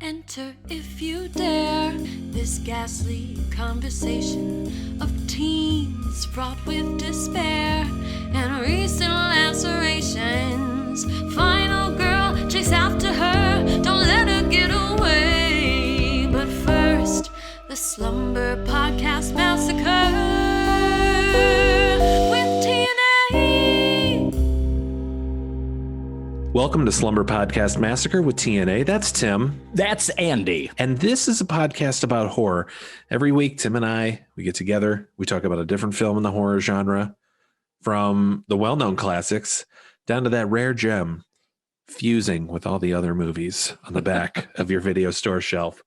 Enter if you dare this ghastly conversation of teens fraught with despair and recent lacerations. Final girl, chase after her, don't let her get away. But first, the Slumber Podcast Massacre with TNA. Welcome to Slumber Podcast Massacre with TNA. That's Tim. That's Andy. And this is a podcast about horror. Every week, Tim and I, we get together. We talk about a different film in the horror genre, from the well-known classics down to that rare gem fusing with all the other movies on the back of your video store shelf.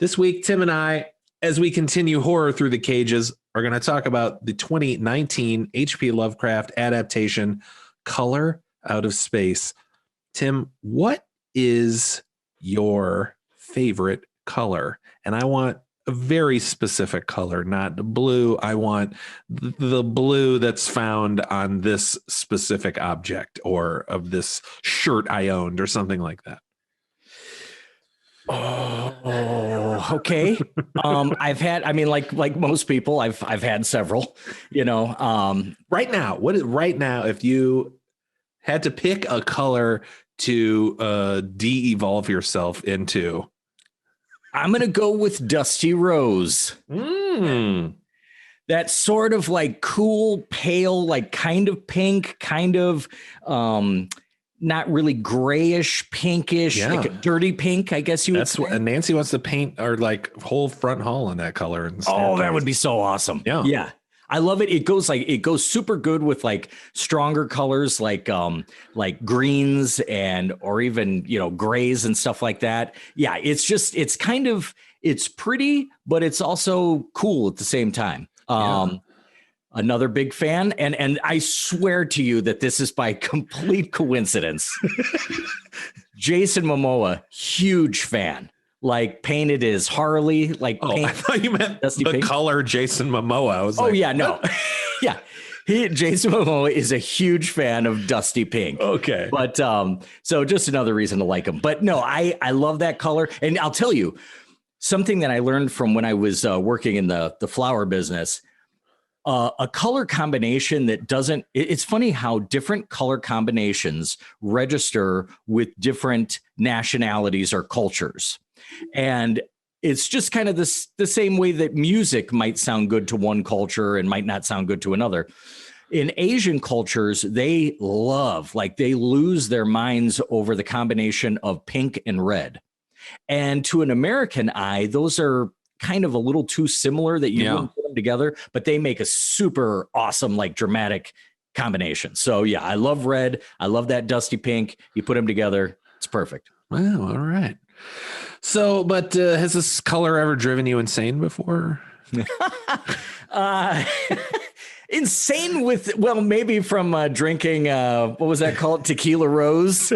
This week, Tim and I, as we continue horror through the cages, are going to talk about the 2019 H.P. Lovecraft adaptation, Color Out of Space. Tim, what is your favorite color? And I want a very specific color, not blue. I want the blue that's found on this specific object or of this shirt I owned or something like that. Oh, okay. I've had, like most people, I've had several, Right now, if you had to pick a color to de-evolve yourself into, I'm going to go with Dusty Rose. That sort of like cool, pale, like kind of pink, kind of not really grayish, pinkish, like a dirty pink, I guess you would say. What Nancy wants to paint our like whole front hall in that color. Oh, that would be so awesome. Yeah. I love it. It goes super good with like stronger colors like greens or even, grays and stuff like that. Yeah, it's pretty, but it's also cool at the same time. Another big fan, and I swear to you that this is by complete coincidence. Jason Momoa, huge fan. Like painted as Harley, like I thought you meant the pink color Jason Momoa. I was no. Yeah. Jason Momoa is a huge fan of Dusty Pink. Okay. But so just another reason to like him. But no, I love that color. And I'll tell you something that I learned from when I was working in the flower business. A color combination that it's funny how different color combinations register with different nationalities or cultures. And it's just kind of the same way that music might sound good to one culture and might not sound good to another. In Asian cultures, they lose their minds over the combination of pink and red. And to an American eye, those are kind of a little too similar that you wouldn't put them together, but they make a super awesome, like dramatic combination. So yeah, I love red. I love that dusty pink. You put them together, it's perfect. Wow. All right. So, but has this color ever driven you insane before? Insane maybe from drinking, what was that called? Tequila Rose.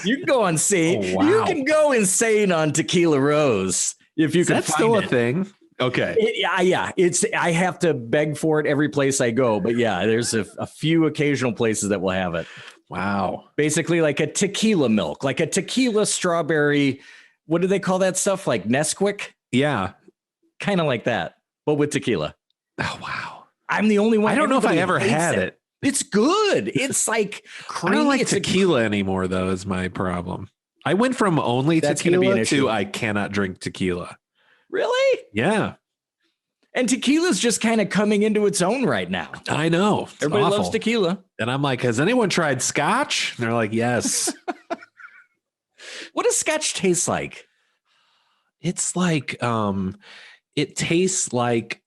You can go insane. Oh, wow. You can go insane on Tequila Rose if you can. That's still a thing. Okay. I have to beg for it every place I go, but yeah, there's a few occasional places that will have it. Wow. Basically like a tequila milk, like a tequila strawberry. What do they call that stuff? Like Nesquik? Yeah. Kind of like that, but with tequila. Oh, wow. I'm the only one. I don't know if I ever had it. It's good. It's like creamy. I don't like tequila anymore, though, is my problem. I went from only tequila to I cannot drink tequila. Really? Yeah. And tequila's just kind of coming into its own right now. I know. Everybody loves tequila. And I'm like, has anyone tried scotch? And they're like, yes. What does scotch taste like? It's like, it tastes like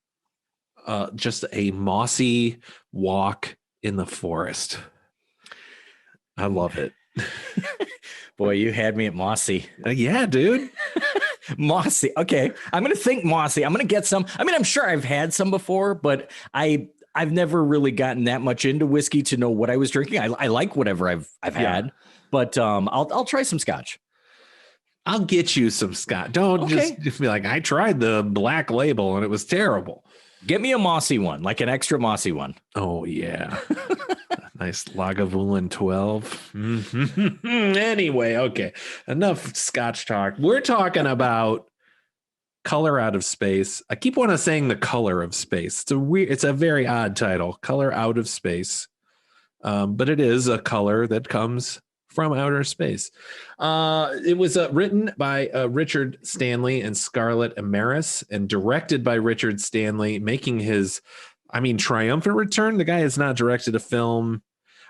just a mossy walk in the forest. I love it. Boy, you had me at mossy. Yeah, dude. Mossy. Okay. I'm going to think mossy. I'm going to get some. I mean, I'm sure I've had some before, but I've never really gotten that much into whiskey to know what I was drinking. I like whatever I've had, but I'll try some scotch. I'll get you some scotch. Don't just be like, I tried the Black Label and it was terrible. Get me a mossy one, like an extra mossy one. Oh, yeah. Nice Lagavulin 12. Anyway, okay. Enough Scotch talk. We're talking about Color Out of Space. I keep wanting to saying The Color of Space. It's a very odd title, Color Out of Space. But it is a color that comes from outer space. It was written by Richard Stanley and Scarlett Amaris and directed by Richard Stanley, making his, triumphant return. The guy has not directed a film.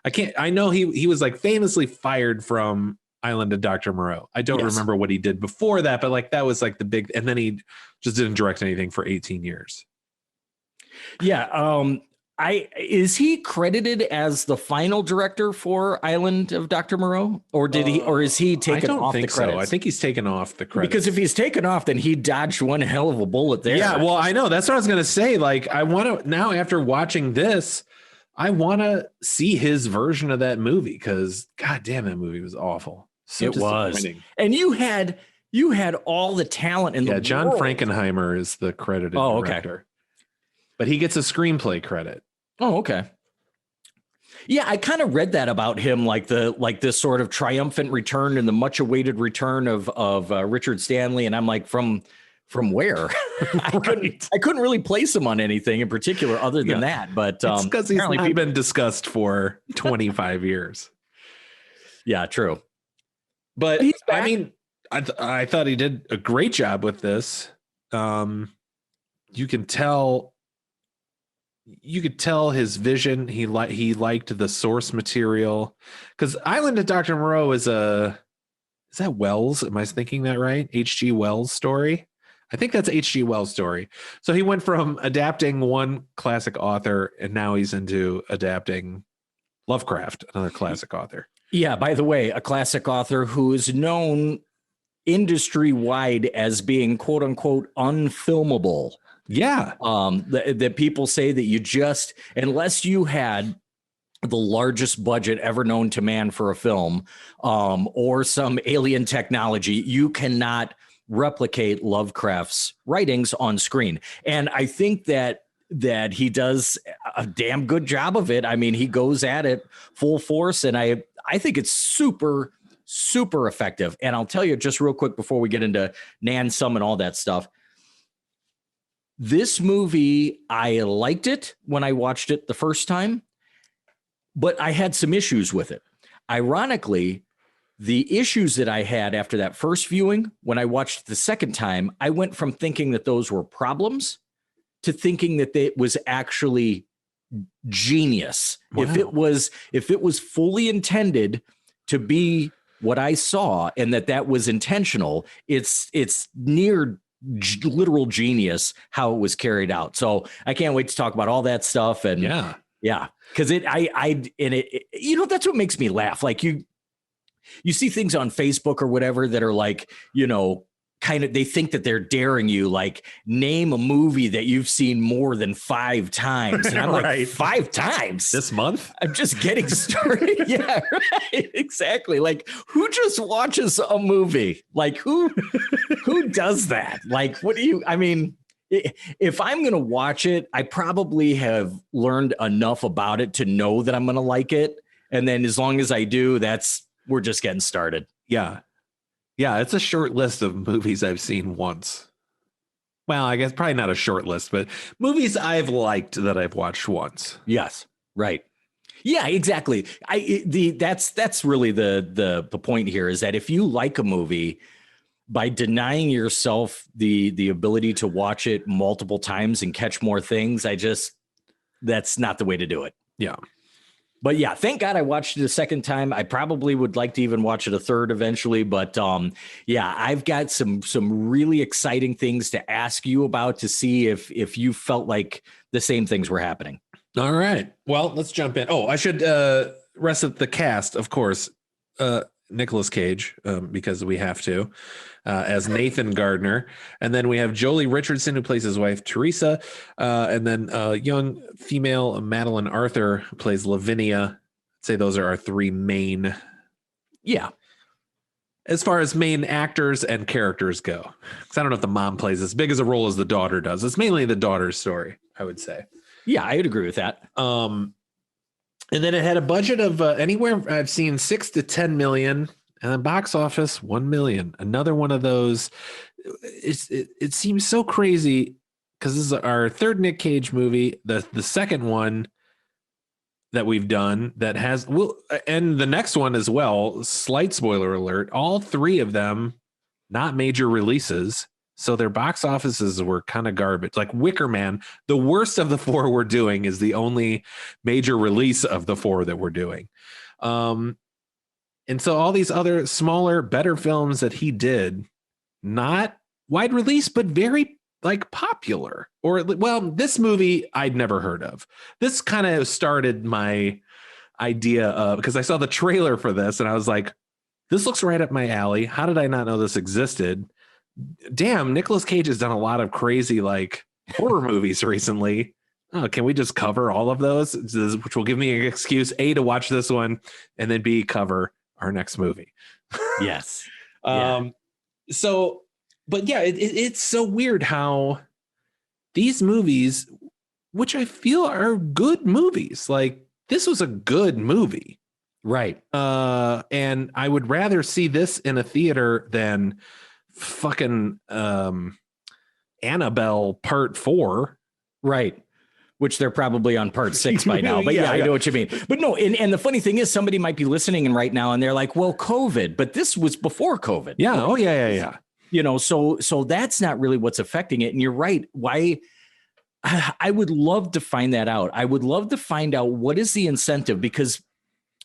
I know he was like famously fired from Island of Dr. Moreau. I don't remember what he did before that, but like that was like the big, and then he just didn't direct anything for 18 years. Yeah. Is he credited as the final director for Island of Dr. Moreau, or is he taken off the credits? So. I think he's taken off the credits. Because if he's taken off, then he dodged one hell of a bullet there. Yeah, well, I know. That's what I was going to say. Like, I want to now, after watching this, I want to see his version of that movie because, God damn, that movie was awful. So it was, and you had all the talent in the world. John Frankenheimer is the credited director. Okay. But he gets a screenplay credit. Oh, okay. Yeah, I kind of read that about him, like this sort of triumphant return and the much awaited return of Richard Stanley, and I'm like, from where? I couldn't really place him on anything in particular other than that. But it's because he's not been discussed for 25 years. Yeah, true. But I thought he did a great job with this. You could tell his vision. He liked the source material because Island of Dr. Moreau is that Wells? Am I thinking that right? H.G. Wells' story. I think that's H.G. Wells' story. So he went from adapting one classic author and now he's into adapting Lovecraft, another classic author. Yeah, by the way, a classic author who is known industry-wide as being quote unquote unfilmable. Yeah. That people say that you just, unless you had the largest budget ever known to man for a film, or some alien technology, you cannot replicate Lovecraft's writings on screen. And I think that he does a damn good job of it. I mean, he goes at it full force, and I think it's super, super effective. And I'll tell you just real quick before we get into Nan Sum and all that stuff. This movie, I liked it when I watched it the first time, but I had some issues with it. Ironically, the issues that I had after that first viewing, when I watched it the second time, I went from thinking that those were problems to thinking that it was actually genius. Wow. If it was fully intended to be what I saw and that was intentional, it's near literal genius how it was carried out. So I can't wait to talk about all that stuff. And yeah, because that's what makes me laugh. Like you see things on Facebook or whatever that are like, kind of, they think that they're daring you, like, name a movie that you've seen more than 5 times. And I'm like, 5 times this month? I'm just getting started. Yeah, right. Exactly. Like, who just watches a movie? Like, who does that? Like, if I'm going to watch it, I probably have learned enough about it to know that I'm going to like it. And then as long as I do, we're just getting started. Yeah. Yeah, it's a short list of movies I've seen once. Well, I guess probably not a short list, but movies I've liked that I've watched once. Yes, right. Yeah, exactly. That's really the point here is that if you like a movie, by denying yourself the ability to watch it multiple times and catch more things, that's not the way to do it. Yeah. But yeah, thank God I watched it a second time. I probably would like to even watch it a third eventually. But yeah, I've got some really exciting things to ask you about to see if you felt like the same things were happening. All right. Well, let's jump in. Oh, I should rest of the cast, of course. Nicolas Cage, because we have to, as Nathan Gardner. And then we have Jolie Richardson, who plays his wife, Teresa. And then young female Madeline Arthur, who plays Lavinia. I'd say those are our 3 main. Yeah. As far as main actors and characters go. Because I don't know if the mom plays as big as a role as the daughter does. It's mainly the daughter's story, I would say. Yeah, I would agree with that. And then it had a budget of anywhere I've seen 6 to 10 million, and the box office 1 million. Another one of those. It seems so crazy because this is our third Nick Cage movie. The second one that we've done that has and the next one as well. Slight spoiler alert: all three of them not major releases. So their box offices were kind of garbage. Like Wicker Man, the worst of the four we're doing, is the only major release of the four that we're doing. And so all these other smaller, better films that he did, not wide release, but very like popular. Or, well, this movie I'd never heard of. This kind of started my idea of, because I saw the trailer for this and I was like, this looks right up my alley. How did I not know this existed? Damn, Nicolas Cage has done a lot of crazy like horror movies recently. Oh, can we just cover all of those? Which will give me an excuse, A, to watch this one, and then B, cover our next movie. Yes. So, but yeah, it's so weird how these movies, which I feel are good movies, like this was a good movie. Right. And I would rather see this in a theater than fucking Annabelle Part 4. Right. Which they're probably on Part 6 by now. But yeah, I know what you mean. But no, and the funny thing is somebody might be listening right now and they're like, well, COVID, but this was before COVID. Yeah. Oh, yeah. You know, so that's not really what's affecting it. And you're right. Why? I would love to find that out. I would love to find out what is the incentive, because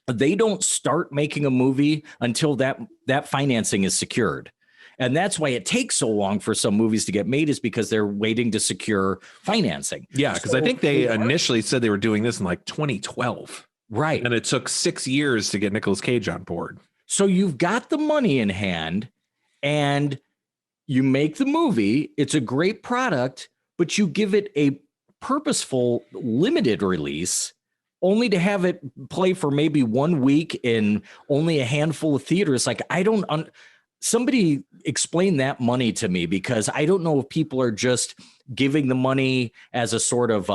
they don't start making a movie until that financing is secured. And that's why it takes so long for some movies to get made, is because they're waiting to secure financing. Yeah, because I think they initially said they were doing this in like 2012. Right. And it took 6 years to get Nicolas Cage on board. So you've got the money in hand and you make the movie. It's a great product, but you give it a purposeful limited release only to have it play for maybe 1 week in only a handful of theaters. Like, I don't... Somebody explain that money to me, because I don't know if people are just giving the money as a sort of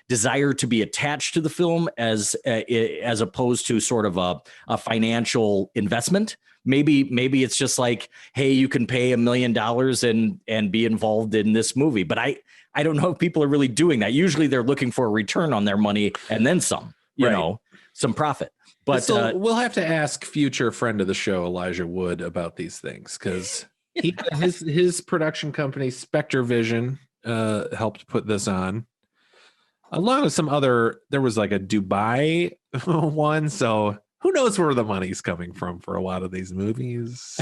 desire to be attached to the film as opposed to sort of a financial investment. Maybe it's just like, hey, you can pay $1 million and be involved in this movie. But I don't know if people are really doing that. Usually they're looking for a return on their money and then some, you know, some profit. But so we'll have to ask future friend of the show, Elijah Wood, about these things, because his production company, Spectre Vision, helped put this on, along with some other. There was like a Dubai one, so who knows where the money's coming from for a lot of these movies.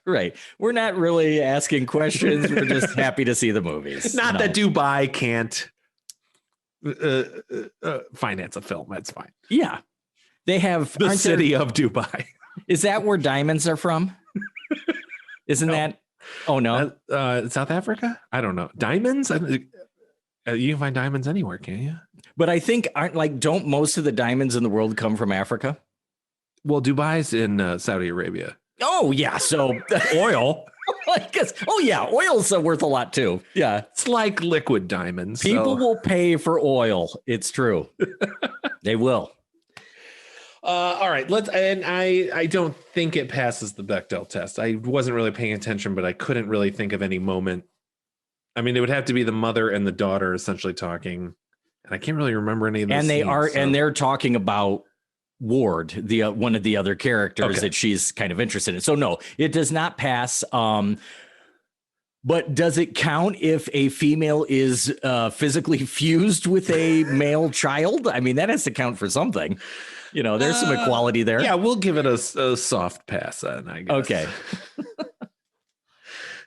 Right. We're not really asking questions. We're just happy to see the movies. Not that Dubai can't finance a film. That's fine. Yeah. They have the city of Dubai. Is that where diamonds are from? Isn't that? Oh, no. South Africa? I don't know. Diamonds? You can find diamonds anywhere, can't you? But I think don't most of the diamonds in the world come from Africa? Well, Dubai's in Saudi Arabia. Oh, yeah. So oil. I guess. Oh, yeah. Oil's worth a lot, too. Yeah. It's like liquid diamonds. People will pay for oil. It's true. They will. All right, I don't think it passes the Bechdel test. I wasn't really paying attention, but I couldn't really think of any moment. I mean, it would have to be the mother and the daughter essentially talking, and I can't really remember any of those. And they're talking about Ward, the one of the other characters that she's kind of interested in. So no, it does not pass. But does it count if a female is physically fused with a male child? I mean, that has to count for something. You know, there's some equality there. Yeah, we'll give it a soft pass then, I guess. Okay.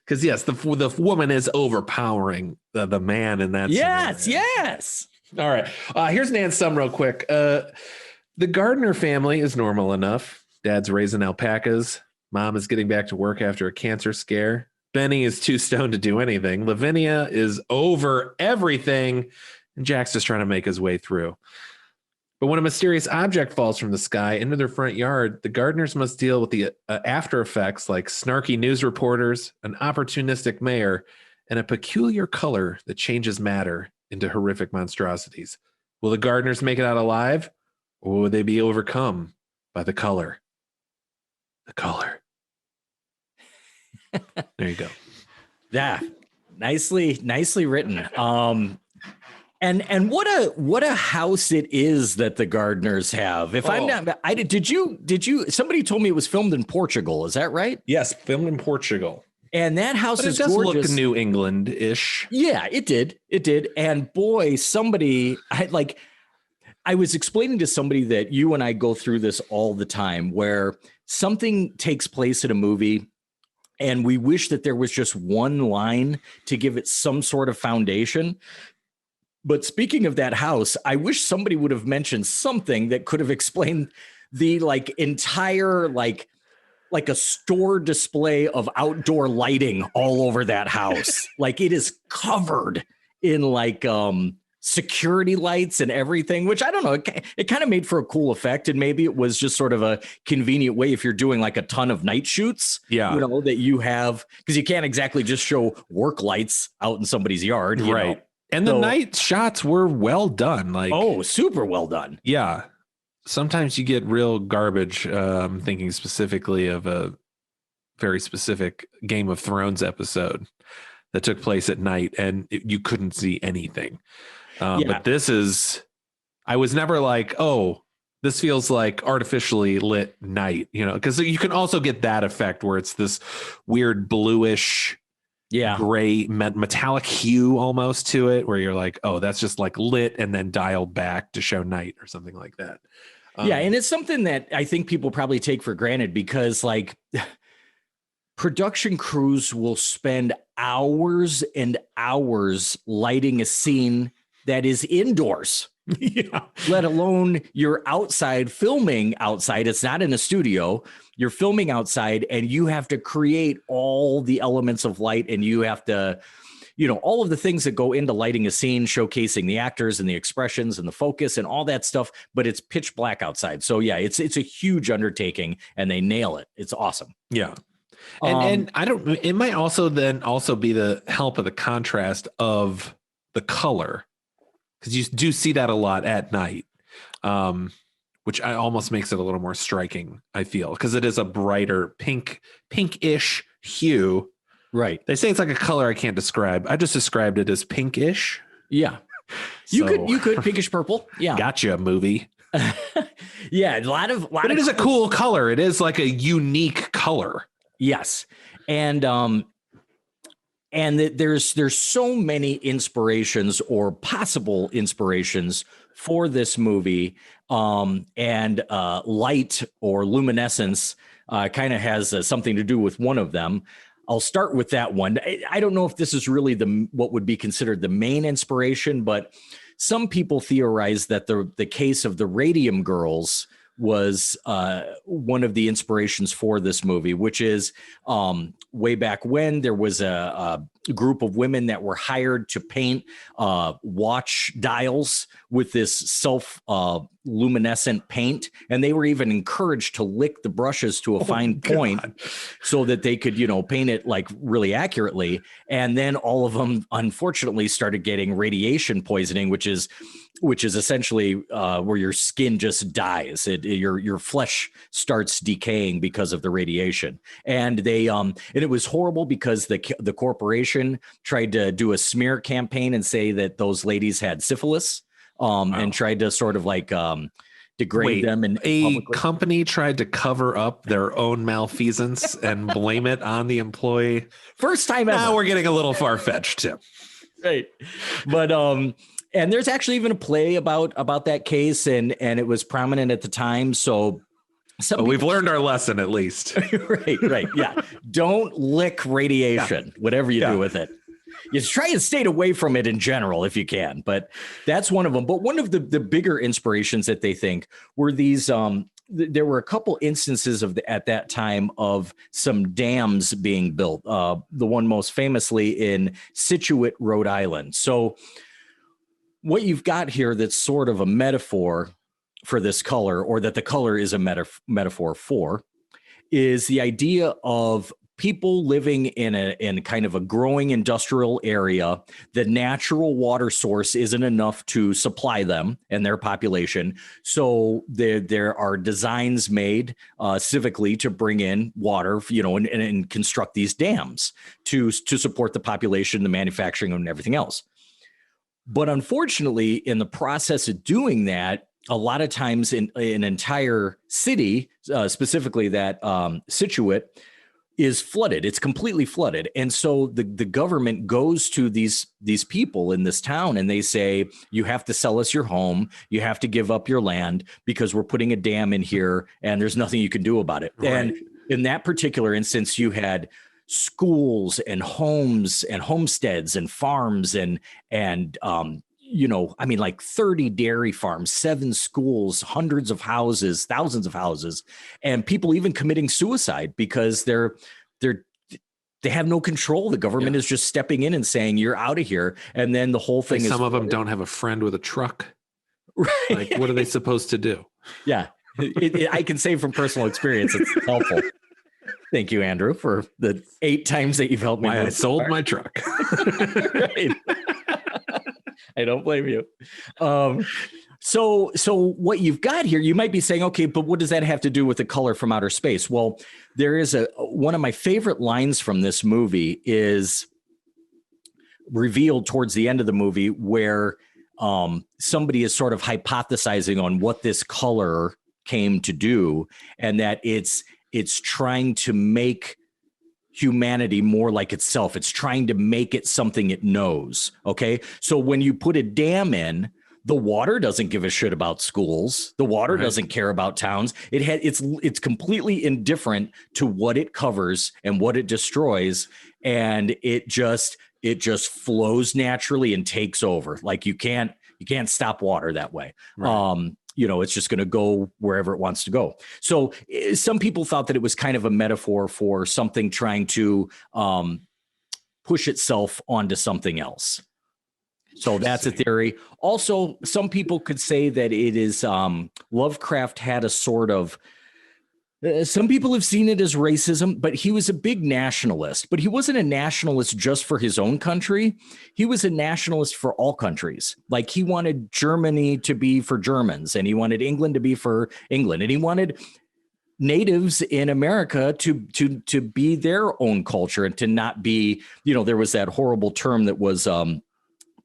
Because, yes, the woman is overpowering the man in that scenario. Yes. All right. Here's an sum real quick. The Gardner family is normal enough. Dad's raising alpacas. Mom is getting back to work after a cancer scare. Benny is too stoned to do anything. Lavinia is over everything. And Jack's just trying to make his way through. But when a mysterious object falls from the sky into their front yard, the Gardners must deal with the after effects like snarky news reporters, an opportunistic mayor, and a peculiar color that changes matter into horrific monstrosities. Will the Gardners make it out alive, Or would they be overcome by the color? The color. There you go. Yeah, nicely written. And what a house it is that the Gardeners have. If I'm not, did you? Somebody told me it was filmed in Portugal. Is that right? Yes, filmed in Portugal. And that house But is it does gorgeous. look New England-ish. Yeah, it did. And boy, I was explaining to somebody that you and I go through this all the time, where something takes place in a movie and we wish that there was just one line to give it some sort of foundation. But speaking of that house, I wish somebody would have mentioned something that could have explained the entire like a store display of outdoor lighting all over that house. Like it is covered in security lights and everything, which I don't know. It kind of made for a cool effect. And maybe it was just sort of a convenient way if you're doing like a ton of night shoots, that you have, because you can't exactly just show work lights out in somebody's yard. Right. And the night shots were well done. Super well done. Yeah. Sometimes you get real garbage. I'm thinking specifically of a very specific Game of Thrones episode that took place at night and you couldn't see anything. But I was never like, oh, this feels like artificially lit night, because you can also get that effect where it's this weird bluish, gray metallic hue almost to it, where you're like, oh, that's just like lit and then dialed back to show night or something like that. And it's something that I think people probably take for granted because production crews will spend hours and hours lighting a scene that is indoors. Let alone you're outside filming outside. It's not in a studio. You're filming outside and you have to create all the elements of light, and you have to, all of the things that go into lighting a scene, showcasing the actors and the expressions and the focus and all that stuff, but it's pitch black outside. So yeah, it's a huge undertaking and they nail it. It's awesome. Yeah. And it might also be the help of the contrast of the color, because you do see that a lot at night, which almost makes it a little more striking, I feel, because it is a brighter pinkish hue. Right. They say it's like a color I can't describe. I just described it as pinkish. Yeah. You could pinkish purple. Yeah. Gotcha, movie. Yeah, but it is a cool color. It is like a unique color. Yes. And there's so many inspirations or possible inspirations for this movie. And light or luminescence kind of has something to do with one of them. I'll start with that one. I don't know if this is really what would be considered the main inspiration, but some people theorize that the case of the Radium Girls was one of the inspirations for this movie, which is way back when there was a group of women that were hired to paint watch dials with this luminescent paint, and they were even encouraged to lick the brushes to a fine point so that they could paint it like really accurately. And then all of them unfortunately started getting radiation poisoning, which is essentially where your skin just dies. Your flesh starts decaying because of the radiation. And it was horrible because the corporation tried to do a smear campaign and say that those ladies had syphilis, and tried to sort of degrade them. And a company tried to cover up their own malfeasance and blame it on the employee. First time ever. Now we're getting a little far-fetched, Tim. Right. But and there's actually even a play about that case, and it was prominent at the time. So we've learned our lesson at least. Right. Yeah. Don't lick radiation, whatever you do with it. You try and stay away from it in general if you can, but that's one of them. But one of the bigger inspirations that they think were these, there were a couple instances at that time of some dams being built. The one most famously in Scituate, Rhode Island. So what you've got here that's sort of a metaphor for this color, or that the color is a metaphor for, is the idea of people living in kind of a growing industrial area. The natural water source isn't enough to supply them and their population. So there are designs made civically to bring in water, and construct these dams to support the population, the manufacturing, and everything else. But unfortunately, in the process of doing that, a lot of times in an entire city, specifically that Scituate, is flooded. It's completely flooded. And so the government goes to these people in this town and they say, you have to sell us your home. You have to give up your land because we're putting a dam in here and there's nothing you can do about it. Right. And in that particular instance, you had schools and homes and homesteads and farms and like 30 dairy farms, 7 schools, hundreds of houses, thousands of houses, and people even committing suicide because they have no control. The government is just stepping in and saying, you're out of here. And then the whole thing some of them don't have a friend with a truck. Right. Like, what are they supposed to do? Yeah. I can say from personal experience, it's helpful. Thank you, Andrew, for the 8 times that you've helped me. I sold my truck. Right. I don't blame you. So what you've got here, you might be saying, okay, but what does that have to do with the color from outer space? Well, there is one of my favorite lines from this movie is revealed towards the end of the movie where somebody is sort of hypothesizing on what this color came to do, and that it's trying to make humanity more like itself. It's trying to make it something it knows. Okay. So when you put a dam in, the water doesn't give a shit about schools. The water doesn't care about towns. It's completely indifferent to what it covers and what it destroys. And it just flows naturally and takes over. Like you can't stop water that way. Right. It's just going to go wherever it wants to go. So some people thought that it was kind of a metaphor for something trying to push itself onto something else. So that's a theory. Also, some people could say that it is Lovecraft had a sort of, some people have seen it as racism, but he was a big nationalist. But he wasn't a nationalist just for his own country. He was a nationalist for all countries. Like he wanted Germany to be for Germans, and he wanted England to be for England, and he wanted natives in America to be their own culture and to not be, there was that horrible term that was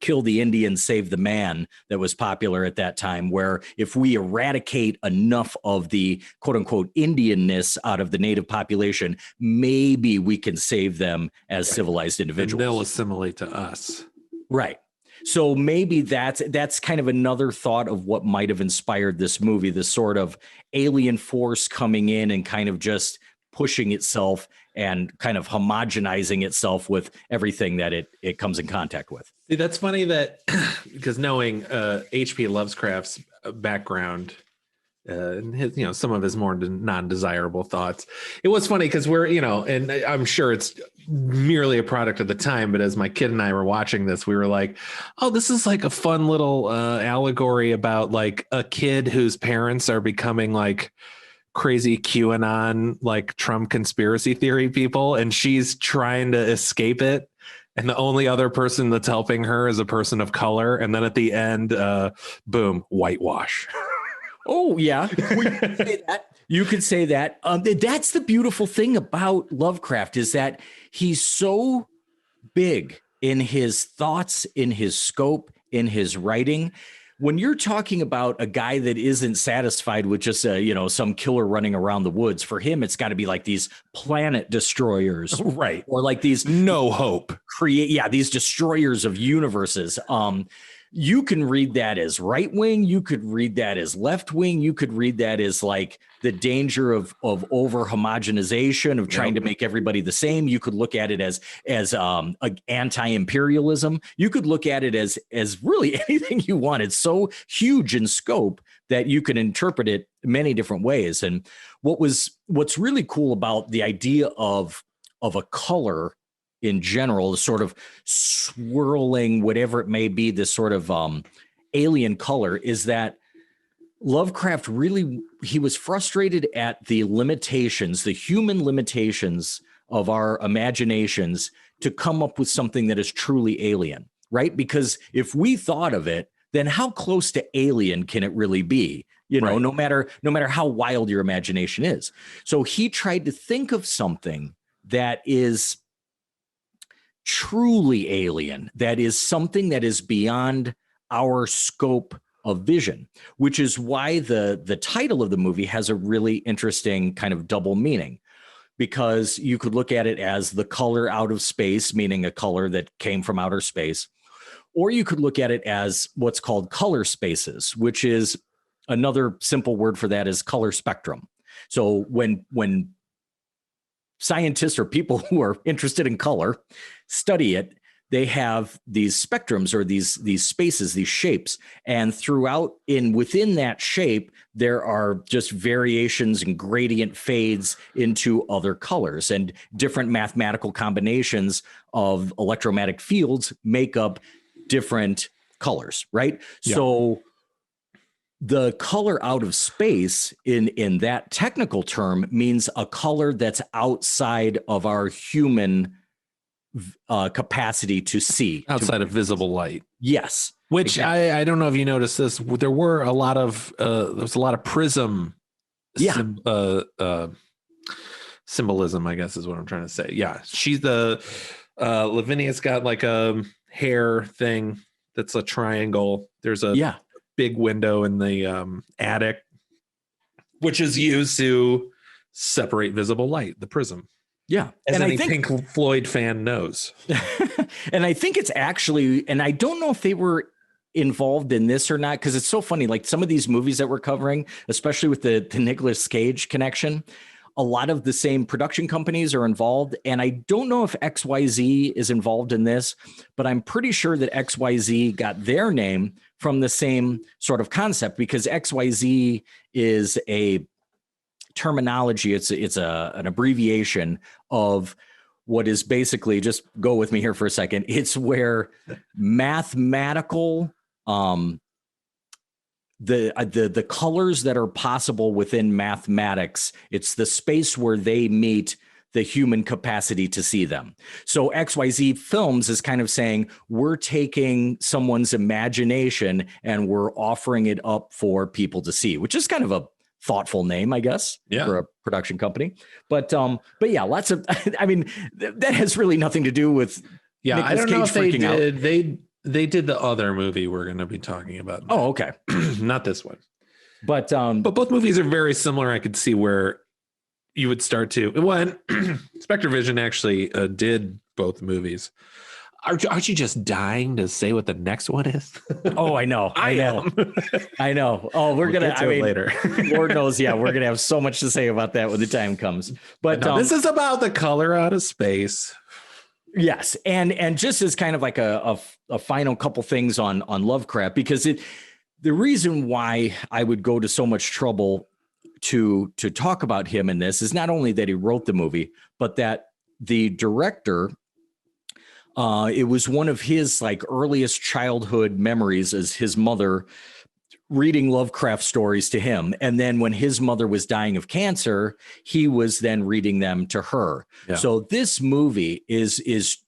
kill the Indian, save the man that was popular at that time, where if we eradicate enough of the quote unquote Indianness out of the native population, maybe we can save them as civilized individuals. And they'll assimilate to us. Right. So maybe that's kind of another thought of what might have inspired this movie, this sort of alien force coming in and kind of just pushing itself and kind of homogenizing itself with everything that it comes in contact with. See, that's funny that because knowing H.P. Lovecraft's background and his, some of his more non-desirable thoughts, it was funny because we're, and I'm sure it's merely a product of the time, but as my kid and I were watching this, we were like, oh, this is like a fun little allegory about like a kid whose parents are becoming like crazy QAnon, like Trump conspiracy theory people, and she's trying to escape it. And the only other person that's helping her is a person of color. And then at the end, boom, whitewash. Oh, yeah. You could say that. That's the beautiful thing about Lovecraft is that he's so big in his thoughts, in his scope, in his writing. When you're talking about a guy that isn't satisfied with just some killer running around the woods, for him, it's got to be like these planet destroyers, right? Or like these no hope these destroyers of universes. You can read that as right wing. You could read that as left wing. You could read that as like the danger of over homogenization, of trying to make everybody the same. You could look at it as anti-imperialism. You could look at it as really anything you want. It's so huge in scope that you can interpret it many different ways. And what's really cool about the idea of a color in general, the sort of swirling, whatever it may be, this sort of alien color, is that Lovecraft really, he was frustrated at the limitations, the human limitations of our imaginations to come up with something that is truly alien, right? Because if we thought of it, then how close to alien can it really be? You know, Right. no matter how wild your imagination is. So he tried to think of something that is truly alien, that is something that is beyond our scope of vision, which is why the title of the movie has a really interesting kind of double meaning, because you could look at it as the color out of space, meaning a color that came from outer space, or you could look at it as what's called color spaces, which is another simple word for that is color spectrum. So when scientists or people who are interested in color study it, they have these spectrums or these spaces, these shapes, and within that shape there are just variations and gradient fades into other colors, and different mathematical combinations of electromagnetic fields make up different colors, right? Yeah. So the color out of space in that technical term means a color that's outside of our human capacity to see, outside of visible light. Yes. Which exactly. I don't know if you noticed this. There were a lot of there was a lot of prism symbolism, I guess is what I'm trying to say. Yeah. She's the Lavinia's got like a hair thing that's a triangle. There's a big window in the attic, which is used to separate visible light, the prism. Yeah. As any Pink Floyd fan knows. And I think it's actually, and I don't know if they were involved in this or not, because it's so funny. Like some of these movies that we're covering, especially with the Nicolas Cage connection, a lot of the same production companies are involved. And I don't know if XYZ is involved in this, but I'm pretty sure that XYZ got their name from the same sort of concept, because XYZ is a terminology. It's an abbreviation of what is basically, just go with me here for a second. It's where mathematical, the colors that are possible within mathematics, it's the space where they meet the human capacity to see them. So XYZ Films is kind of saying, we're taking someone's imagination and we're offering it up for people to see, which is kind of a thoughtful name, I guess, for a production company. But yeah, lots of, I mean, that has really nothing to do with Nicolas I don't Cage know if they did. out. They did the other movie we're going to be talking about. Oh, okay. Not this one. But both movies are very similar. I could see where you would start to. When SpectreVision actually did both movies. Aren't you just dying to say what the next one is? Oh, I know. I know. Oh, we'll get to it later. Lord knows. Yeah, we're going to have so much to say about that when the time comes. But no, this is about the color out of space. Yes. And just as kind of like a final couple things on Lovecraft, because the reason why I would go to so much trouble to talk about him in this is not only that he wrote the movie, but that the director, it was one of his like earliest childhood memories as his mother reading Lovecraft stories to him. And then when his mother was dying of cancer, he was then reading them to her. Yeah. So this movie is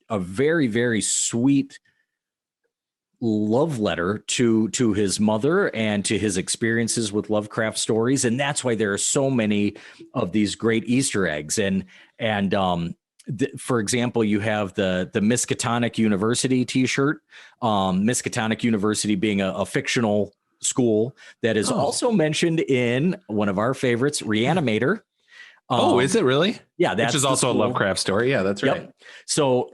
a very, very sweet love letter to his mother and to his experiences with Lovecraft stories. And that's why there are so many of these great Easter eggs. And for example, you have the Miskatonic University t-shirt, Miskatonic University being a fictional school that is also mentioned in one of our favorites, Reanimator. Is it really? Yeah, which is also a Lovecraft story. Yeah, that's right. Yep. So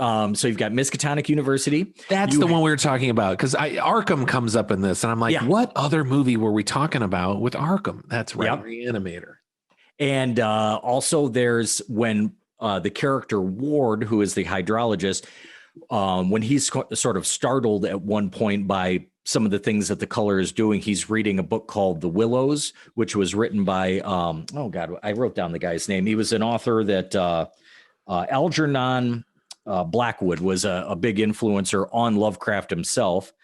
you've got Miskatonic University. That's the one we were talking about, because Arkham comes up in this, and I'm like, what other movie were we talking about with Arkham? That's right, Reanimator. And also there's when the character Ward, who is the hydrologist, when he's sort of startled at one point by some of the things that the color is doing, he's reading a book called The Willows, which was written by, I wrote down the guy's name. He was an author that Algernon Blackwood was a big influencer on Lovecraft himself.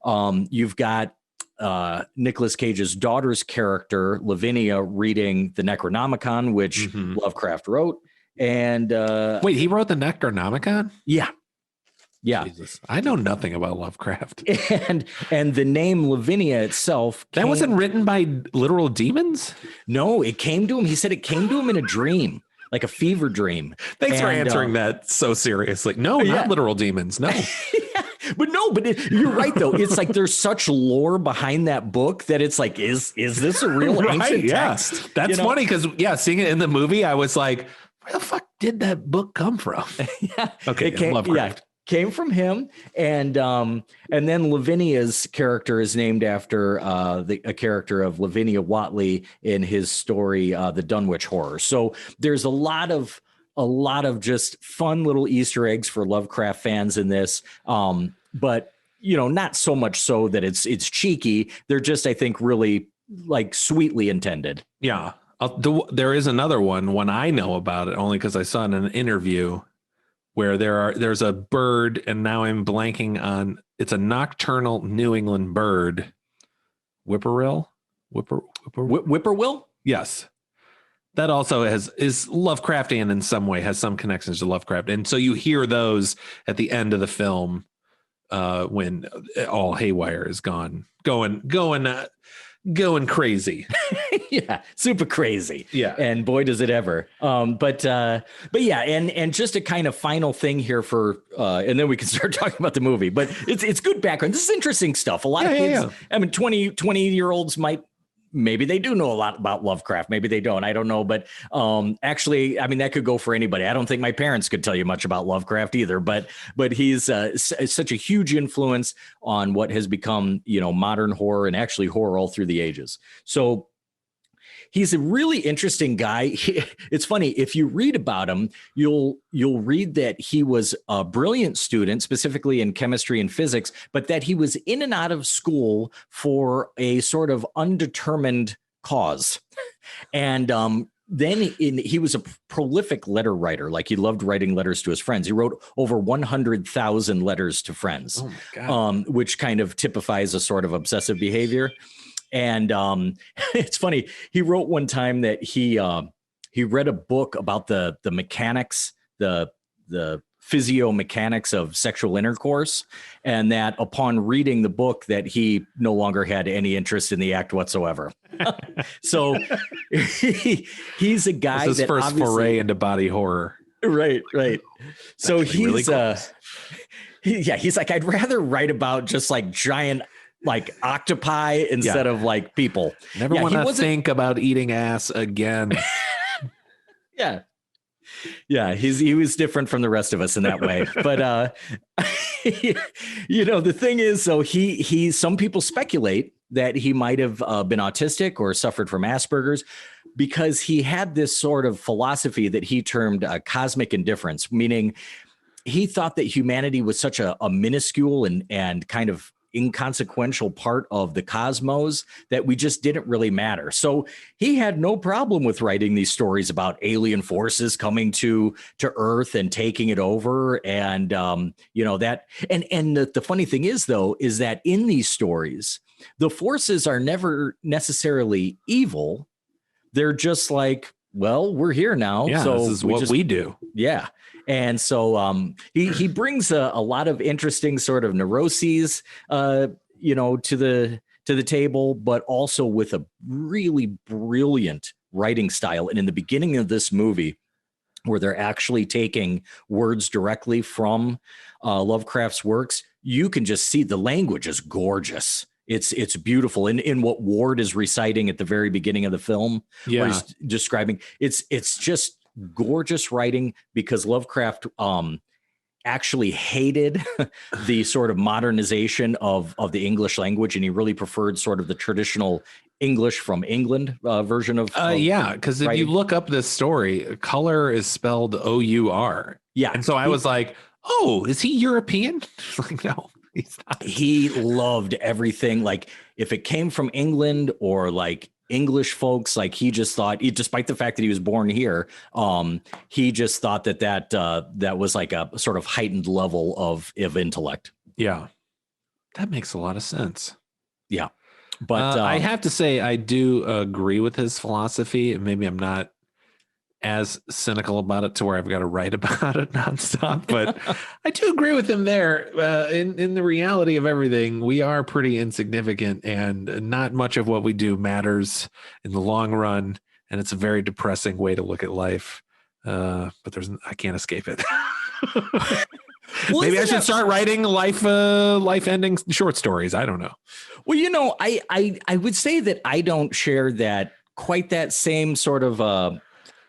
You've got Nicolas Cage's daughter's character, Lavinia, reading the Necronomicon, which Lovecraft wrote. And Wait, he wrote the Necronomicon? yeah. Jesus. I know nothing about Lovecraft. And the name Lavinia itself That wasn't written by literal demons? No, it came to him. He said it came to him in a dream, like a fever dream. Thanks for answering that so seriously. No, not literal demons. No. But you're right though. It's like there's such lore behind that book that it's like, is this a real ancient text? That's funny because seeing it in the movie, I was like, where the fuck did that book come from? Okay, it came, Lovecraft. Came from him, and then Lavinia's character is named after a character of Lavinia Whatley in his story, The Dunwich Horror. So there's a lot of just fun little Easter eggs for Lovecraft fans in this, but not so much so that it's cheeky. They're just, I think, really like sweetly intended. Yeah, there is another one I know about it only because I saw it in an interview, where there's a bird, and now I'm blanking on, it's a nocturnal New England bird. Whippoorwill? Whippoorwill? Yes. That also is Lovecraftian in some way, has some connections to Lovecraft. And so you hear those at the end of the film when all haywire is going crazy. Yeah, super crazy. Yeah. And boy, does it ever. But yeah, and just a kind of final thing here for and then we can start talking about the movie. But it's good background. This is interesting stuff. A lot of kids, I mean, 20-year-olds maybe they do know a lot about Lovecraft. Maybe they don't. I don't know. But actually, I mean, that could go for anybody. I don't think my parents could tell you much about Lovecraft either. But he's such a huge influence on what has become, modern horror and actually horror all through the ages. So he's a really interesting guy. It's funny, if you read about him, you'll read that he was a brilliant student, specifically in chemistry and physics, but that he was in and out of school for a sort of undetermined cause. And then he was a prolific letter writer. Like, he loved writing letters to his friends. He wrote over 100,000 letters to friends, oh my God. Which kind of typifies a sort of obsessive behavior. And it's funny, he wrote one time that he read a book about the mechanics, the physiomechanics of sexual intercourse, and that upon reading the book that he no longer had any interest in the act whatsoever. So he's a guy this is his first foray into body horror. Right. So he's really cool. He's like, I'd rather write about just like giant like octopi instead of like people. Never want to think about eating ass again. Yeah, he was different from the rest of us in that way. But the thing is, so he some people speculate that he might have been autistic or suffered from Asperger's, because he had this sort of philosophy that he termed cosmic indifference, meaning he thought that humanity was such a minuscule and kind of inconsequential part of the cosmos that we just didn't really matter. So he had no problem with writing these stories about alien forces coming to Earth and taking it over. And that and the funny thing is, though, is that in these stories, the forces are never necessarily evil. They're just like, well, we're here now. Yeah, so this is what we do. Yeah. And so he brings a lot of interesting sort of neuroses, to the table, but also with a really brilliant writing style. And in the beginning of this movie, where they're actually taking words directly from Lovecraft's works, you can just see the language is gorgeous. It's beautiful. In what Ward is reciting at the very beginning of the film, where he's describing, it's just gorgeous writing, because Lovecraft actually hated the sort of modernization of the English language, and he really preferred sort of the traditional English from England version of because if you look up this story, color is spelled O-U-R. Yeah. And so I was like, oh, is he European? Like, no, he's not. He loved everything. Like, if it came from England or like English folks, like, he just thought, despite the fact that he was born here, he just thought that was like a sort of heightened level of intellect. Yeah, that makes a lot of sense. Yeah, but I have to say, I do agree with his philosophy. Maybe I'm not as cynical about it to where I've got to write about it nonstop. But I do agree with him there. In the reality of everything, we are pretty insignificant, and not much of what we do matters in the long run. And it's a very depressing way to look at life. But I can't escape it. Well, maybe I should start writing life-ending short stories. I don't know. Well, you know, I would say that I don't share quite that same sort of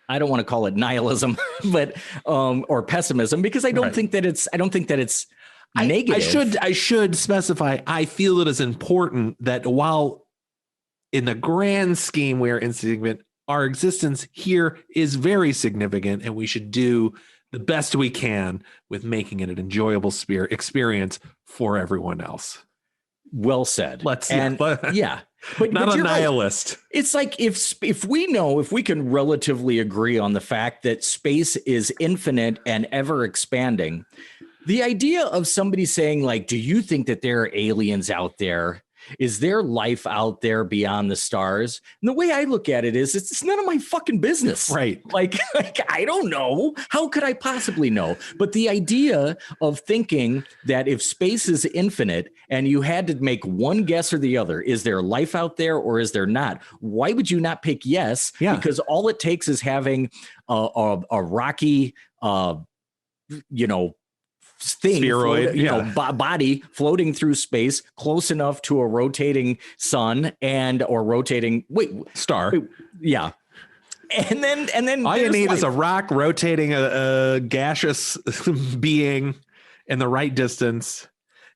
I don't want to call it nihilism, but or pessimism, because I don't think that it's negative. I should specify. I feel it is important that while in the grand scheme we are insignificant, our existence here is very significant, and we should do the best we can with making it an enjoyable experience for everyone else. Well said. Yeah. But not a you're nihilist. Right. It's like if we can relatively agree on the fact that space is infinite and ever expanding, the idea of somebody saying, like, do you think that there are aliens out there? Is there life out there beyond the stars? And the way I look at it is it's none of my fucking business. Right. Like I don't know. How could I possibly know? But the idea of thinking that if space is infinite and you had to make one guess or the other, is there life out there or is there not? Why would you not pick yes? Yeah. Because all it takes is having a rocky, thing, spheroid, body floating through space close enough to a rotating sun or rotating star. Yeah. And then all you need is a rock rotating a gaseous being in the right distance.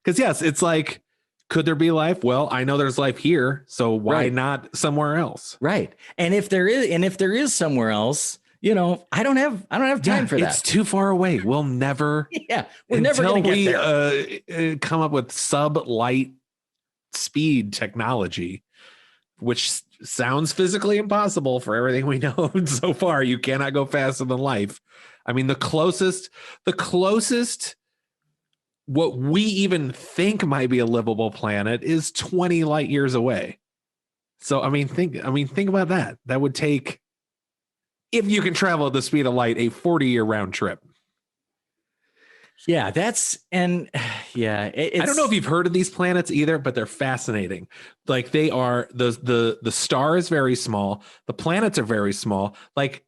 Because yes, it's like, could there be life? Well, I know there's life here, so why not somewhere else? Right. And if there is somewhere else, I don't have time for that. It's too far away. We'll never. Yeah, we're never going to get there. Come up with sub-light speed technology, which sounds physically impossible for everything we know so far. You cannot go faster than life. I mean, the closest, what we even think might be a livable planet is 20 light years away. So, think about that. That would take, if you can travel at the speed of light, a 40-year round trip. Yeah, I don't know if you've heard of these planets either, but they're fascinating. Like they are, the star is very small. The planets are very small. Like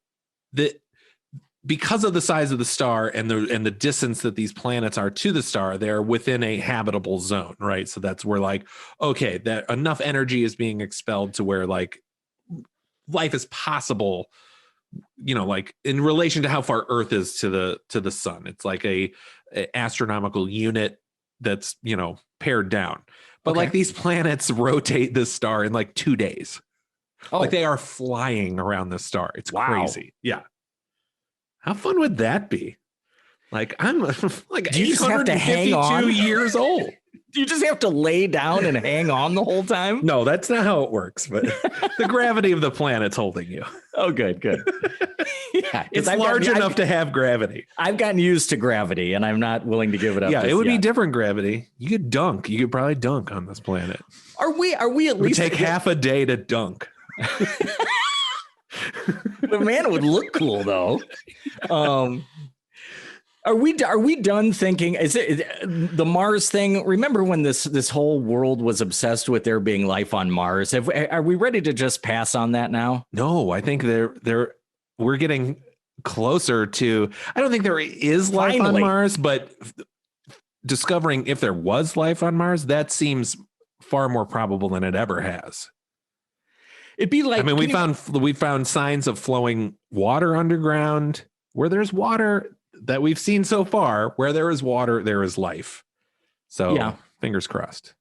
because of the size of the star and the distance that these planets are to the star, they're within a habitable zone, right? So that's where that enough energy is being expelled to where life is possible. Like in relation to how far Earth is to the sun, it's like a astronomical unit that's pared down. But like these planets rotate this star in like 2 days. Like they are flying around the star. It's crazy. Yeah. How fun would that be? Like I'm like, do you just have to hang on? 2 years old. Do you just have to lay down and hang on the whole time? No, that's not how it works. But the gravity of the planet's holding you. Oh, good. Yeah, it's large enough to have gravity. I've gotten used to gravity, and I'm not willing to give it up. Yeah, it would be different gravity. You could dunk. You could probably dunk on this planet. Are we at least? It would take half a day to dunk. But man, it would look cool though. Are we done thinking? Is it the Mars thing? Remember when this whole world was obsessed with there being life on Mars? Are we ready to just pass on that now? No, I think we're getting closer to. I don't think there is life on Mars, but discovering if there was life on Mars, that seems far more probable than it ever has. It'd be like, we found signs of flowing water underground. Where there's water that we've seen so far, where there is water, there is life. So fingers crossed.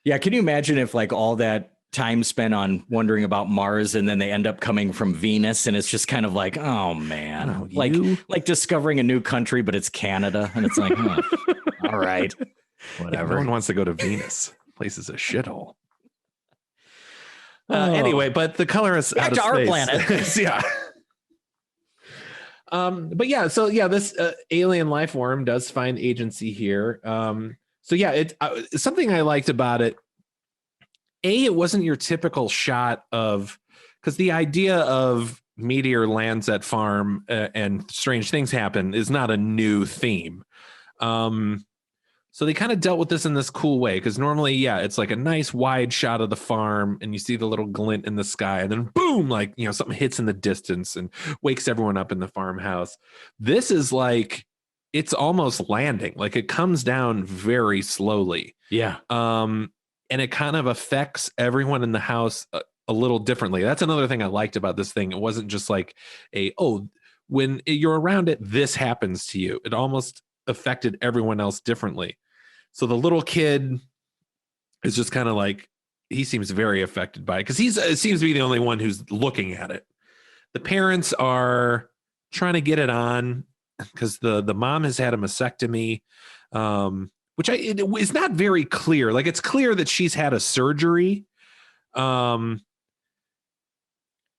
Yeah. Can you imagine if like all that time spent on wondering about Mars and then they end up coming from Venus and it's just kind of like, oh man, like discovering a new country, but it's Canada. And it's like, all right, whatever. No one wants to go to Venus. Place is a shithole. Anyway, but the color is back out of to space. Our planet. Yeah. But yeah, so yeah, this alien life form does find agency here. So yeah, it's something I liked about it. It wasn't your typical shot of, because the idea of meteor lands at farm and strange things happen is not a new theme. So they kind of dealt with this in this cool way, because normally, yeah, it's like a nice wide shot of the farm and you see the little glint in the sky, and then boom, like, you know, something hits in the distance and wakes everyone up in the farmhouse. This is like, it's almost landing, like it comes down very slowly. Yeah. And it kind of affects everyone in the house a little differently. That's another thing I liked about this thing. It wasn't just like when you're around it, this happens to you. It almost affected everyone else differently. So the little kid is just kind of like, he seems very affected by it because it seems to be the only one who's looking at it. The parents are trying to get it on because the mom has had a mastectomy, which is not very clear. Like, it's clear that she's had a surgery. And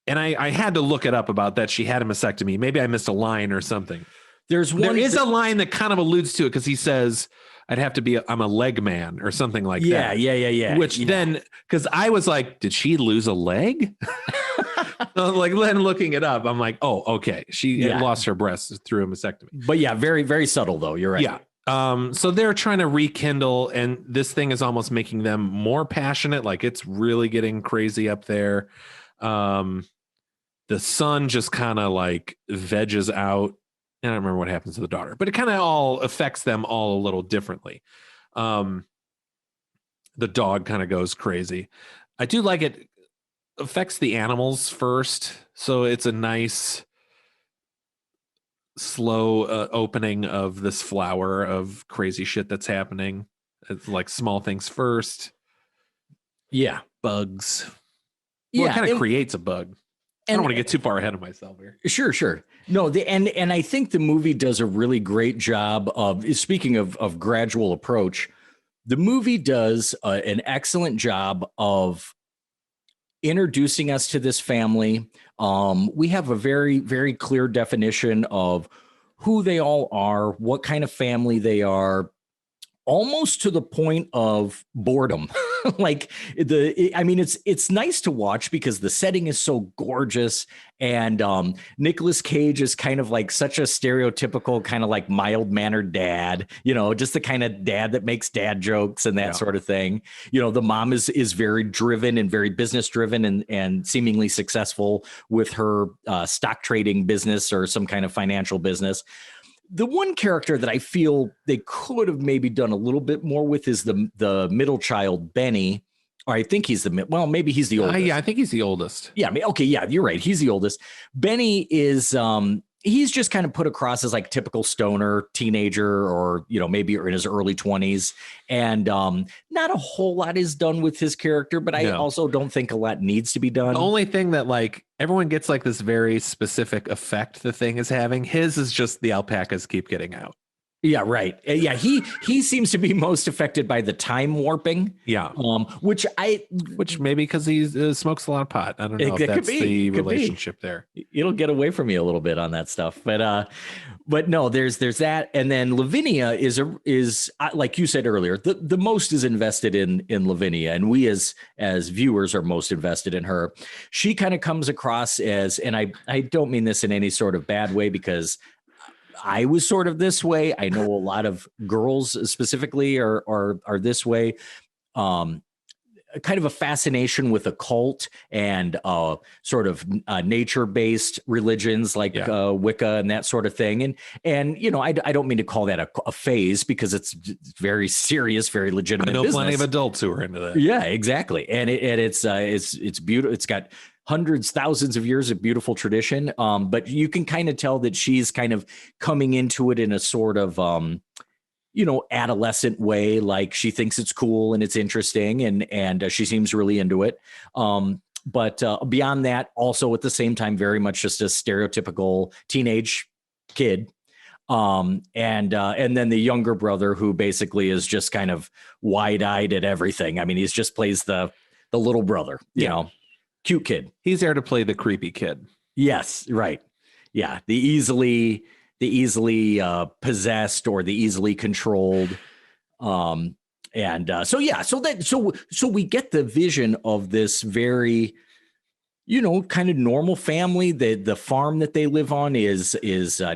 I had to look it up about that. She had a mastectomy. Maybe I missed a line or something. There is a line that kind of alludes to it because he says, I'm a leg man or something like that. Yeah. Which then, because I was like, did she lose a leg? Like, then looking it up, I'm like, oh, okay. She had lost her breast through a mastectomy. But yeah, very, very subtle though. You're right. Yeah. So they're trying to rekindle, and this thing is almost making them more passionate. Like, it's really getting crazy up there. The son just kind of like veges out. I don't remember what happens to the daughter, but it kind of all affects them all a little differently. The dog kind of goes crazy. I do like it affects the animals first. So it's a nice, slow opening of this flower of crazy shit that's happening. It's like small things first. Yeah. Bugs. Well, it kind of creates a bug. I don't want to get too far ahead of myself here. Sure. No, and I think the movie does a really great job of, speaking of gradual approach, the movie does an excellent job of introducing us to this family. We have a very, very clear definition of who they all are, what kind of family they are, almost to the point of boredom. Like it's nice to watch because the setting is so gorgeous, and Nicolas Cage is kind of like such a stereotypical kind of like mild-mannered dad, you know, just the kind of dad that makes dad jokes and that sort of thing. You know, the mom is very driven and very business driven and seemingly successful with her stock trading business or some kind of financial business. The one character that I feel they could have maybe done a little bit more with is the middle child, Benny. Or I think he's maybe he's the oldest. Yeah, I think he's the oldest. Yeah. Okay. Yeah, you're right. He's the oldest. Benny is, he's just kind of put across as like typical stoner teenager, or, you know, maybe in his early 20s. And not a whole lot is done with his character, but I also don't think a lot needs to be done. The only thing that like everyone gets like this very specific effect the thing is having, his is just the alpacas keep getting out. Yeah, right. Yeah, he seems to be most affected by the time warping. Yeah, which maybe because he smokes a lot of pot. I don't know if that's the relationship there. It'll get away from you a little bit on that stuff, but no, there's that, and then Lavinia is like you said earlier, the most is invested in Lavinia, and we as viewers are most invested in her. She kind of comes across as, and I don't mean this in any sort of bad way, because I was sort of this way. I know a lot of girls specifically are this way. Kind of a fascination with occult and sort of nature-based religions like Wicca and that sort of thing. And you know, I don't mean to call that a phase, because it's very serious, very legitimate. I know business. Plenty of adults who are into that. Yeah, exactly. And it's beautiful. It's got hundreds, thousands of years of beautiful tradition. But you can kind of tell that she's kind of coming into it in a sort of, adolescent way. Like, she thinks it's cool and it's interesting, and she seems really into it. But beyond that, also at the same time, very much just a stereotypical teenage kid. And then the younger brother, who basically is just kind of wide-eyed at everything. I mean, he's just plays the little brother, you know. Cute kid. He's there to play the creepy kid. Yes, right. Yeah, the easily possessed or the easily controlled. So we get the vision of this very kind of normal family. The farm that they live on is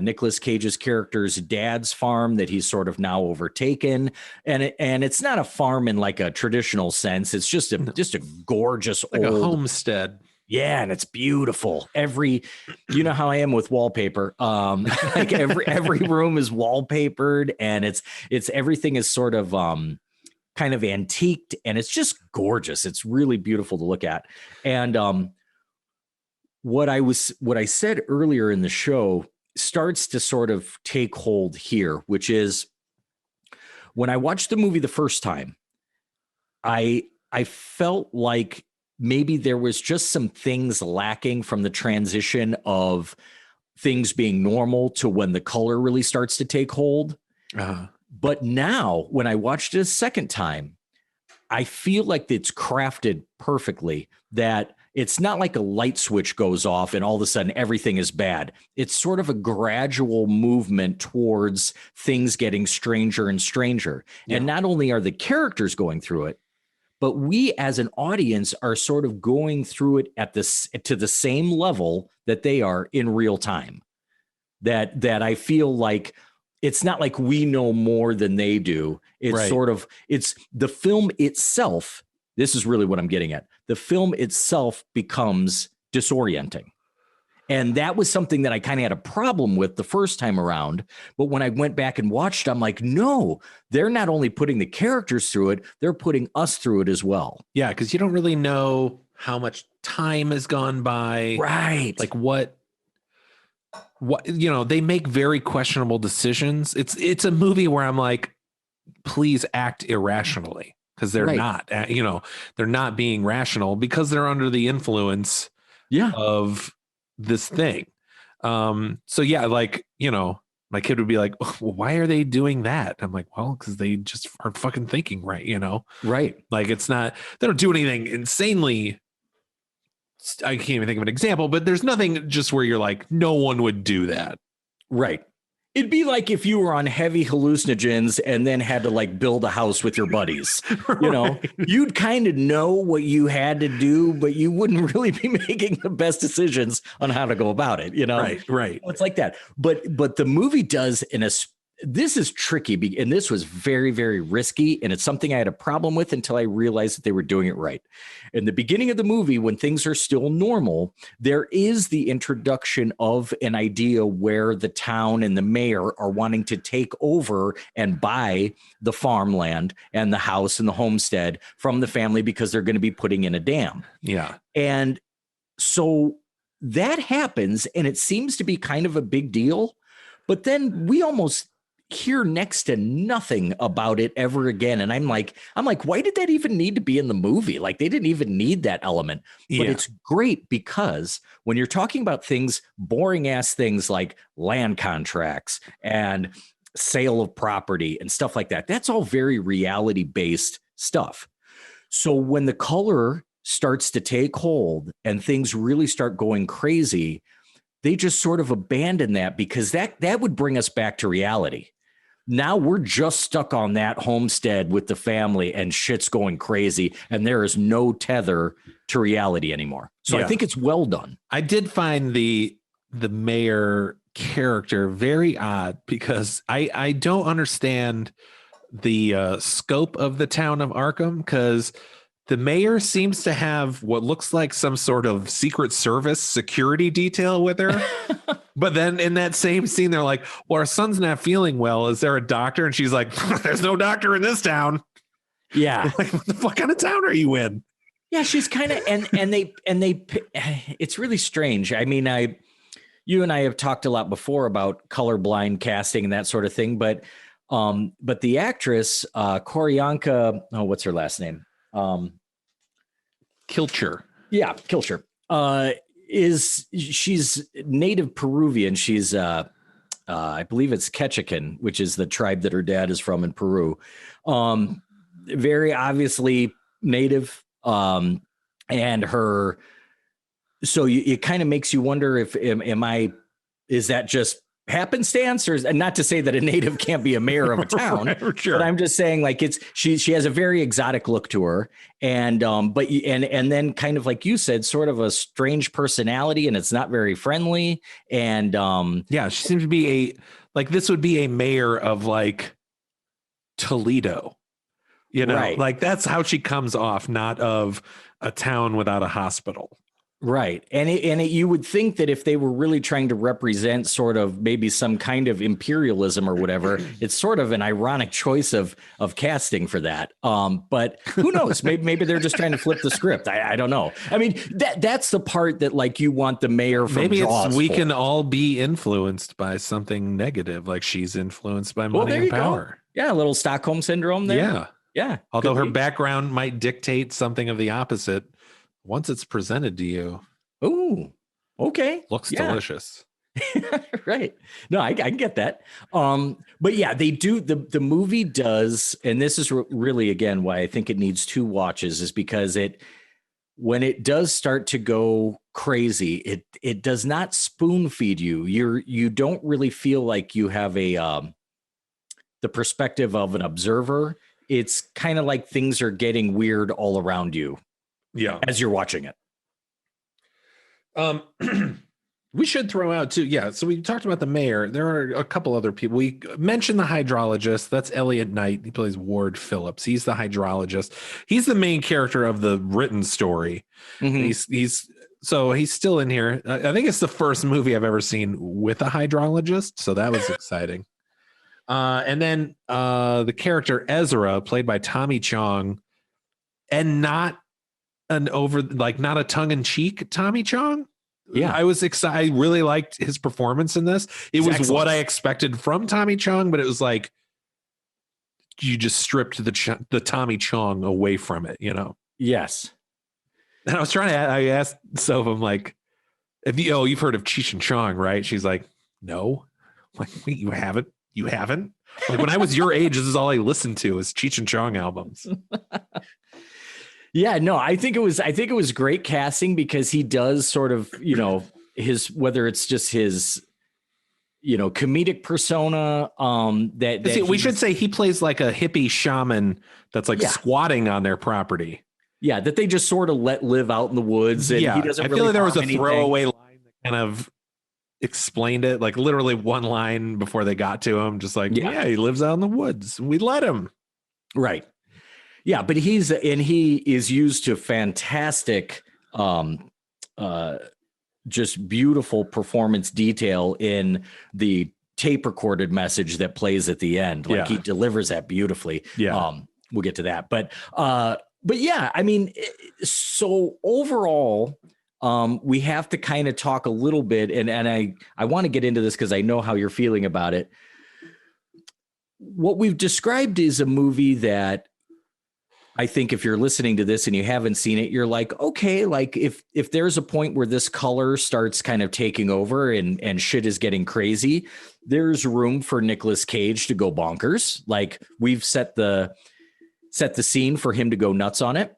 Nicolas Cage's character's dad's farm that he's sort of now overtaken, and it's not a farm in like a traditional sense. It's just a gorgeous like old a homestead. Yeah, and it's beautiful. You know how I am with wallpaper. Like every room is wallpapered, and it's everything is sort of kind of antiqued, and it's just gorgeous. It's really beautiful to look at. And what I said earlier in the show starts to sort of take hold here, which is when I watched the movie the first time, I felt like maybe there was just some things lacking from the transition of things being normal to when the color really starts to take hold. But now when I watched it a second time, I feel like it's crafted perfectly, that it's not like a light switch goes off and all of a sudden everything is bad. It's sort of a gradual movement towards things getting stranger and stranger. Yeah. And not only are the characters going through it, but we as an audience are sort of going through it to the same level that they are in real time. That I feel like it's not like we know more than they do. It's right. It's the film itself. This is really what I'm getting at. The film itself becomes disorienting. And that was something that I kind of had a problem with the first time around. But when I went back and watched, I'm like, no, they're not only putting the characters through it, they're putting us through it as well. Yeah, because you don't really know how much time has gone by. Right. Like what they make very questionable decisions. It's a movie where I'm like, please act irrationally, because they're right. not, they're not being rational because they're under the influence of this thing. So yeah, like, my kid would be like, well, why are they doing that? I'm like, well, because they just aren't fucking thinking right, Right. Like they don't do anything insanely. I can't even think of an example, but there's nothing just where you're like, no one would do that. Right. It'd be like if you were on heavy hallucinogens and then had to like build a house with your buddies, right. You'd kind of know what you had to do, but you wouldn't really be making the best decisions on how to go about it, Right. It's like that. But the movie does this is tricky, and this was very, very risky, and it's something I had a problem with until I realized that they were doing it right. In the beginning of the movie, when things are still normal, there is the introduction of an idea where the town and the mayor are wanting to take over and buy the farmland and the house and the homestead from the family because they're going to be putting in a dam. Yeah. And so that happens, and it seems to be kind of a big deal, but then we almost hear next to nothing about it ever again. And I'm like, why did that even need to be in the movie? Like, they didn't even need that element. But it's great because when you're talking about things, boring ass things like land contracts and sale of property and stuff like that, that's all very reality based stuff. So when the color starts to take hold and things really start going crazy, they just sort of abandon that, because that would bring us back to reality. Now we're just stuck on that homestead with the family and shit's going crazy, and there is no tether to reality anymore. So I think it's well done. I did find the mayor character very odd, because I don't understand the scope of the town of Arkham, because the mayor seems to have what looks like some sort of Secret Service security detail with her. But then in that same scene, they're like, well, our son's not feeling well. Is there a doctor? And she's like, there's no doctor in this town. Yeah. Like, what the fuck kind of town are you in? Yeah, she's kind of, and they, it's really strange. I mean, you and I have talked a lot before about colorblind casting and that sort of thing, but the actress, Koryanka, what's her last name? Kilcher. Yeah, Kilcher. She's native Peruvian. She's I believe it's Quechucan, which is the tribe that her dad is from in Peru. Very obviously native. And her, so it kind of makes you wonder if is that just happenstance, or and not to say that a native can't be a mayor of a town, Right, sure. but I'm just saying like she has a very exotic look to her, and and then kind of like you said, sort of a strange personality, and it's not very friendly, and yeah, she seems to be this would be a mayor of like Toledo, Right. like that's how she comes off, not of a town without a hospital. Right. And you would think that if they were really trying to represent sort of maybe some kind of imperialism or whatever, it's sort of an ironic choice of casting for that. But who knows? Maybe they're just trying to flip the script. I don't know. I mean, that's the part that like you want the mayor from Maybe Jaws we for. can all be influenced by something negative, like she's influenced by money and power. Go. Yeah, a little Stockholm syndrome there. Yeah. Yeah. Although her background might dictate something of the opposite. Once it's presented to you, ooh, okay, looks delicious. Right. No, I get that. But yeah, they do. The movie does, and this is really again why I think it needs 2 watches, is because when it does start to go crazy, it does not spoon feed you. You don't really feel like you have the perspective of an observer. It's kind of like things are getting weird all around you. Yeah. As you're watching it. We should throw out too. Yeah. So we talked about the mayor. There are a couple other people. We mentioned the hydrologist. That's Elliot Knight. He plays Ward Phillips. He's the hydrologist. He's the main character of the written story. Mm-hmm. He's still in here. I think it's the first movie I've ever seen with a hydrologist. So that was exciting. And then the character Ezra, played by Tommy Chong, and not not a tongue-in-cheek Tommy Chong. Yeah, I was excited. I really liked his performance in this. It was excellent. What I expected from Tommy Chong, but it was like you just stripped the Tommy Chong away from it, Yes. And I asked Soph, I'm like, you've heard of Cheech and Chong, right? She's like, no. I'm like, wait, you haven't? You haven't? Like when I was your age, this is all I listened to is Cheech and Chong albums. Yeah, no, I think it was great casting because he does sort of, whether it's just his, comedic persona, we should say he plays like a hippie shaman that's like squatting on their property. Yeah, that they just sort of let live out in the woods. And he doesn't. I feel like there was a throwaway line that kind of explained it, like literally one line before they got to him, just like, yeah, he lives out in the woods. We let him. Right. Yeah, but he is used to fantastic, just beautiful performance detail in the tape recorded message that plays at the end. Like he delivers that beautifully. Yeah. We'll get to that. But yeah, I mean, so overall, we have to kind of talk a little bit, and I want to get into this because I know how you're feeling about it. What we've described is a movie that I think if you're listening to this and you haven't seen it, you're like, okay, like if there's a point where this color starts kind of taking over and shit is getting crazy, there's room for Nicolas Cage to go bonkers. Like we've set the scene for him to go nuts on it.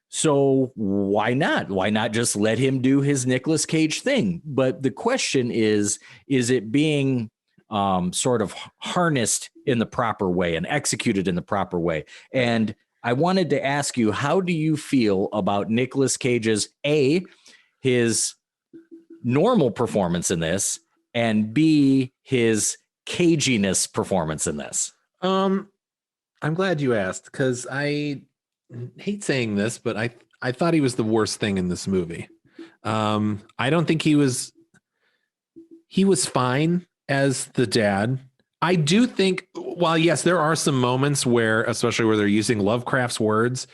So why not? Why not just let him do his Nicolas Cage thing? But the question is it being sort of harnessed in the proper way and executed in the proper way? And I wanted to ask you, how do you feel about Nicolas Cage's his normal performance in this, and B, his caginess performance in this? I'm glad you asked because I hate saying this, but I thought he was the worst thing in this movie. I don't think he was fine as the dad. I do think, while yes, there are some moments where, especially where they're using Lovecraft's words,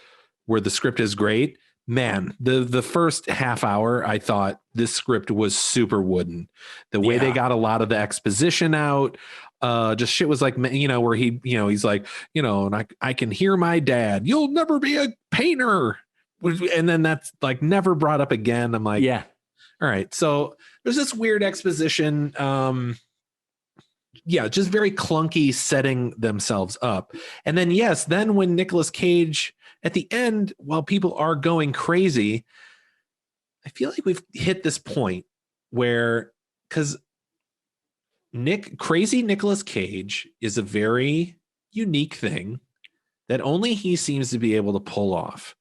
where the script is great. Man, the first half hour, I thought this script was super wooden. The way they got a lot of the exposition out, just shit was like, where he, he's like, and I can hear my dad. You'll never be a painter. And then that's like never brought up again. I'm like, yeah, all right. So there's this weird exposition. Just very clunky setting themselves up. And then, then when Nicolas Cage at the end, while people are going crazy, I feel like we've hit this point where, because Crazy Nicolas Cage is a very unique thing that only he seems to be able to pull off.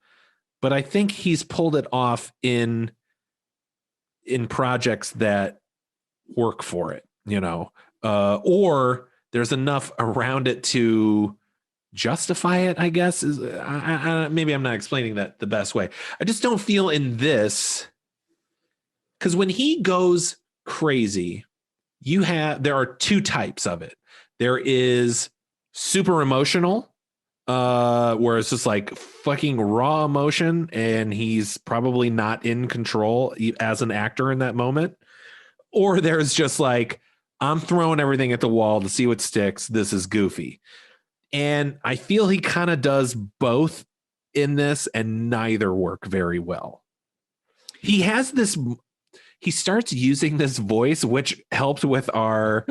But I think he's pulled it off in projects that work for it, or there's enough around it to justify it, I guess. Maybe I'm not explaining that the best way. I just don't feel in this, because when he goes crazy, there are two types of it. There is super emotional, where it's just like fucking raw emotion, and he's probably not in control as an actor in that moment. Or there's just like, I'm throwing everything at the wall to see what sticks. This is goofy. And I feel he kind of does both in this, and neither work very well. He starts using this voice, which helped with our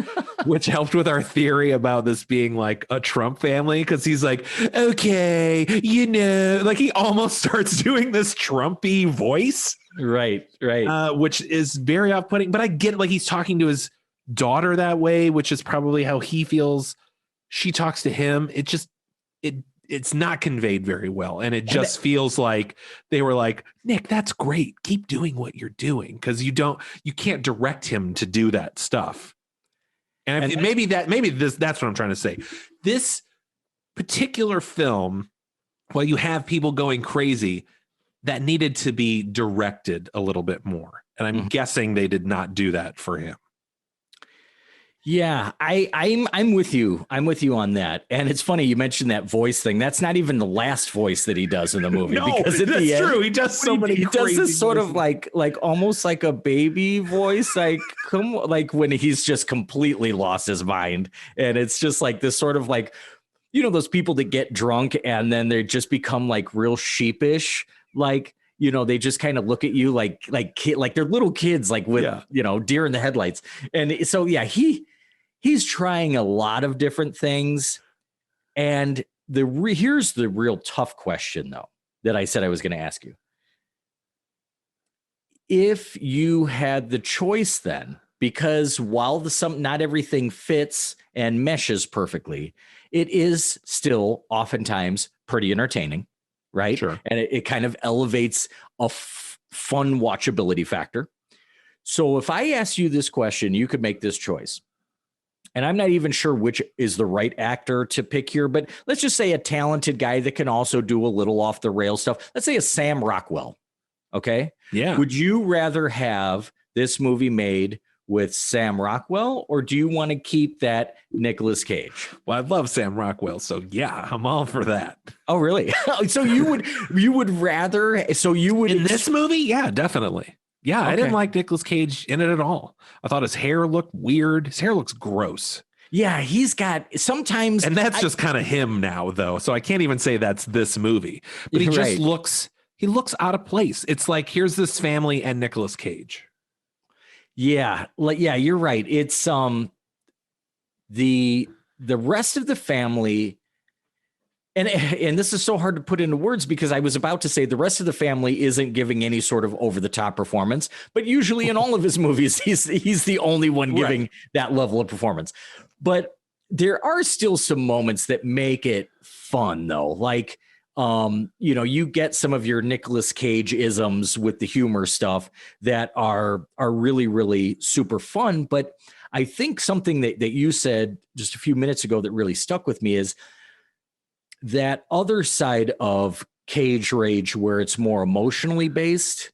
theory about this being like a Trump family. Cause he's like, okay, like he almost starts doing this Trumpy voice. Right. Which is very off-putting, but I get it. Like he's talking to his daughter that way, which is probably how he feels. She talks to him. It's not conveyed very well. And it just feels like they were like, Nick, that's great. Keep doing what you're doing. Cause you can't direct him to do that stuff. And that's what I'm trying to say. This particular film, while you have people going crazy, that needed to be directed a little bit more. And I'm guessing they did not do that for him. Yeah, I'm with you. I'm with you on that. And it's funny you mentioned that voice thing. That's not even the last voice that he does in the movie. No, because that's true. He does so many. He does this sort of like almost like a baby voice, like when he's just completely lost his mind, and it's just like this sort of like, those people that get drunk and then they just become like real sheepish, like. They just kind of look at you like they're little kids, like with, deer in the headlights. And so, yeah, he's trying a lot of different things. And here's the real tough question, though, that I said I was going to ask you. If you had the choice then, because while not everything fits and meshes perfectly, it is still oftentimes pretty entertaining. Right. Sure. And it kind of elevates a fun watchability factor. So if I ask you this question, you could make this choice. And I'm not even sure which is the right actor to pick here, but let's just say a talented guy that can also do a little off the rail stuff. Let's say a Sam Rockwell. Okay. Yeah. Would you rather have this movie made with Sam Rockwell, or do you want to keep that Nicolas Cage? Well, I love Sam Rockwell, so yeah, I'm all for that. Oh, really? So you would rather? So you would in this movie? Yeah, definitely. Yeah, okay. I didn't like Nicolas Cage in it at all. I thought his hair looked weird. His hair looks gross. Yeah, he's got sometimes, and that's just kind of him now, though. So I can't even say that's this movie. But he just looks out of place. It's like here's this family and Nicolas Cage. Yeah, you're right. It's the rest of the family, and this is so hard to put into words because I was about to say the rest of the family isn't giving any sort of over the top performance, but usually in all of his movies, he's the only one giving that level of performance. But there are still some moments that make it fun, though, like. You get some of your Nicolas Cage isms with the humor stuff that are really, really super fun. But I think something that you said just a few minutes ago that really stuck with me is that other side of Cage Rage where it's more emotionally based.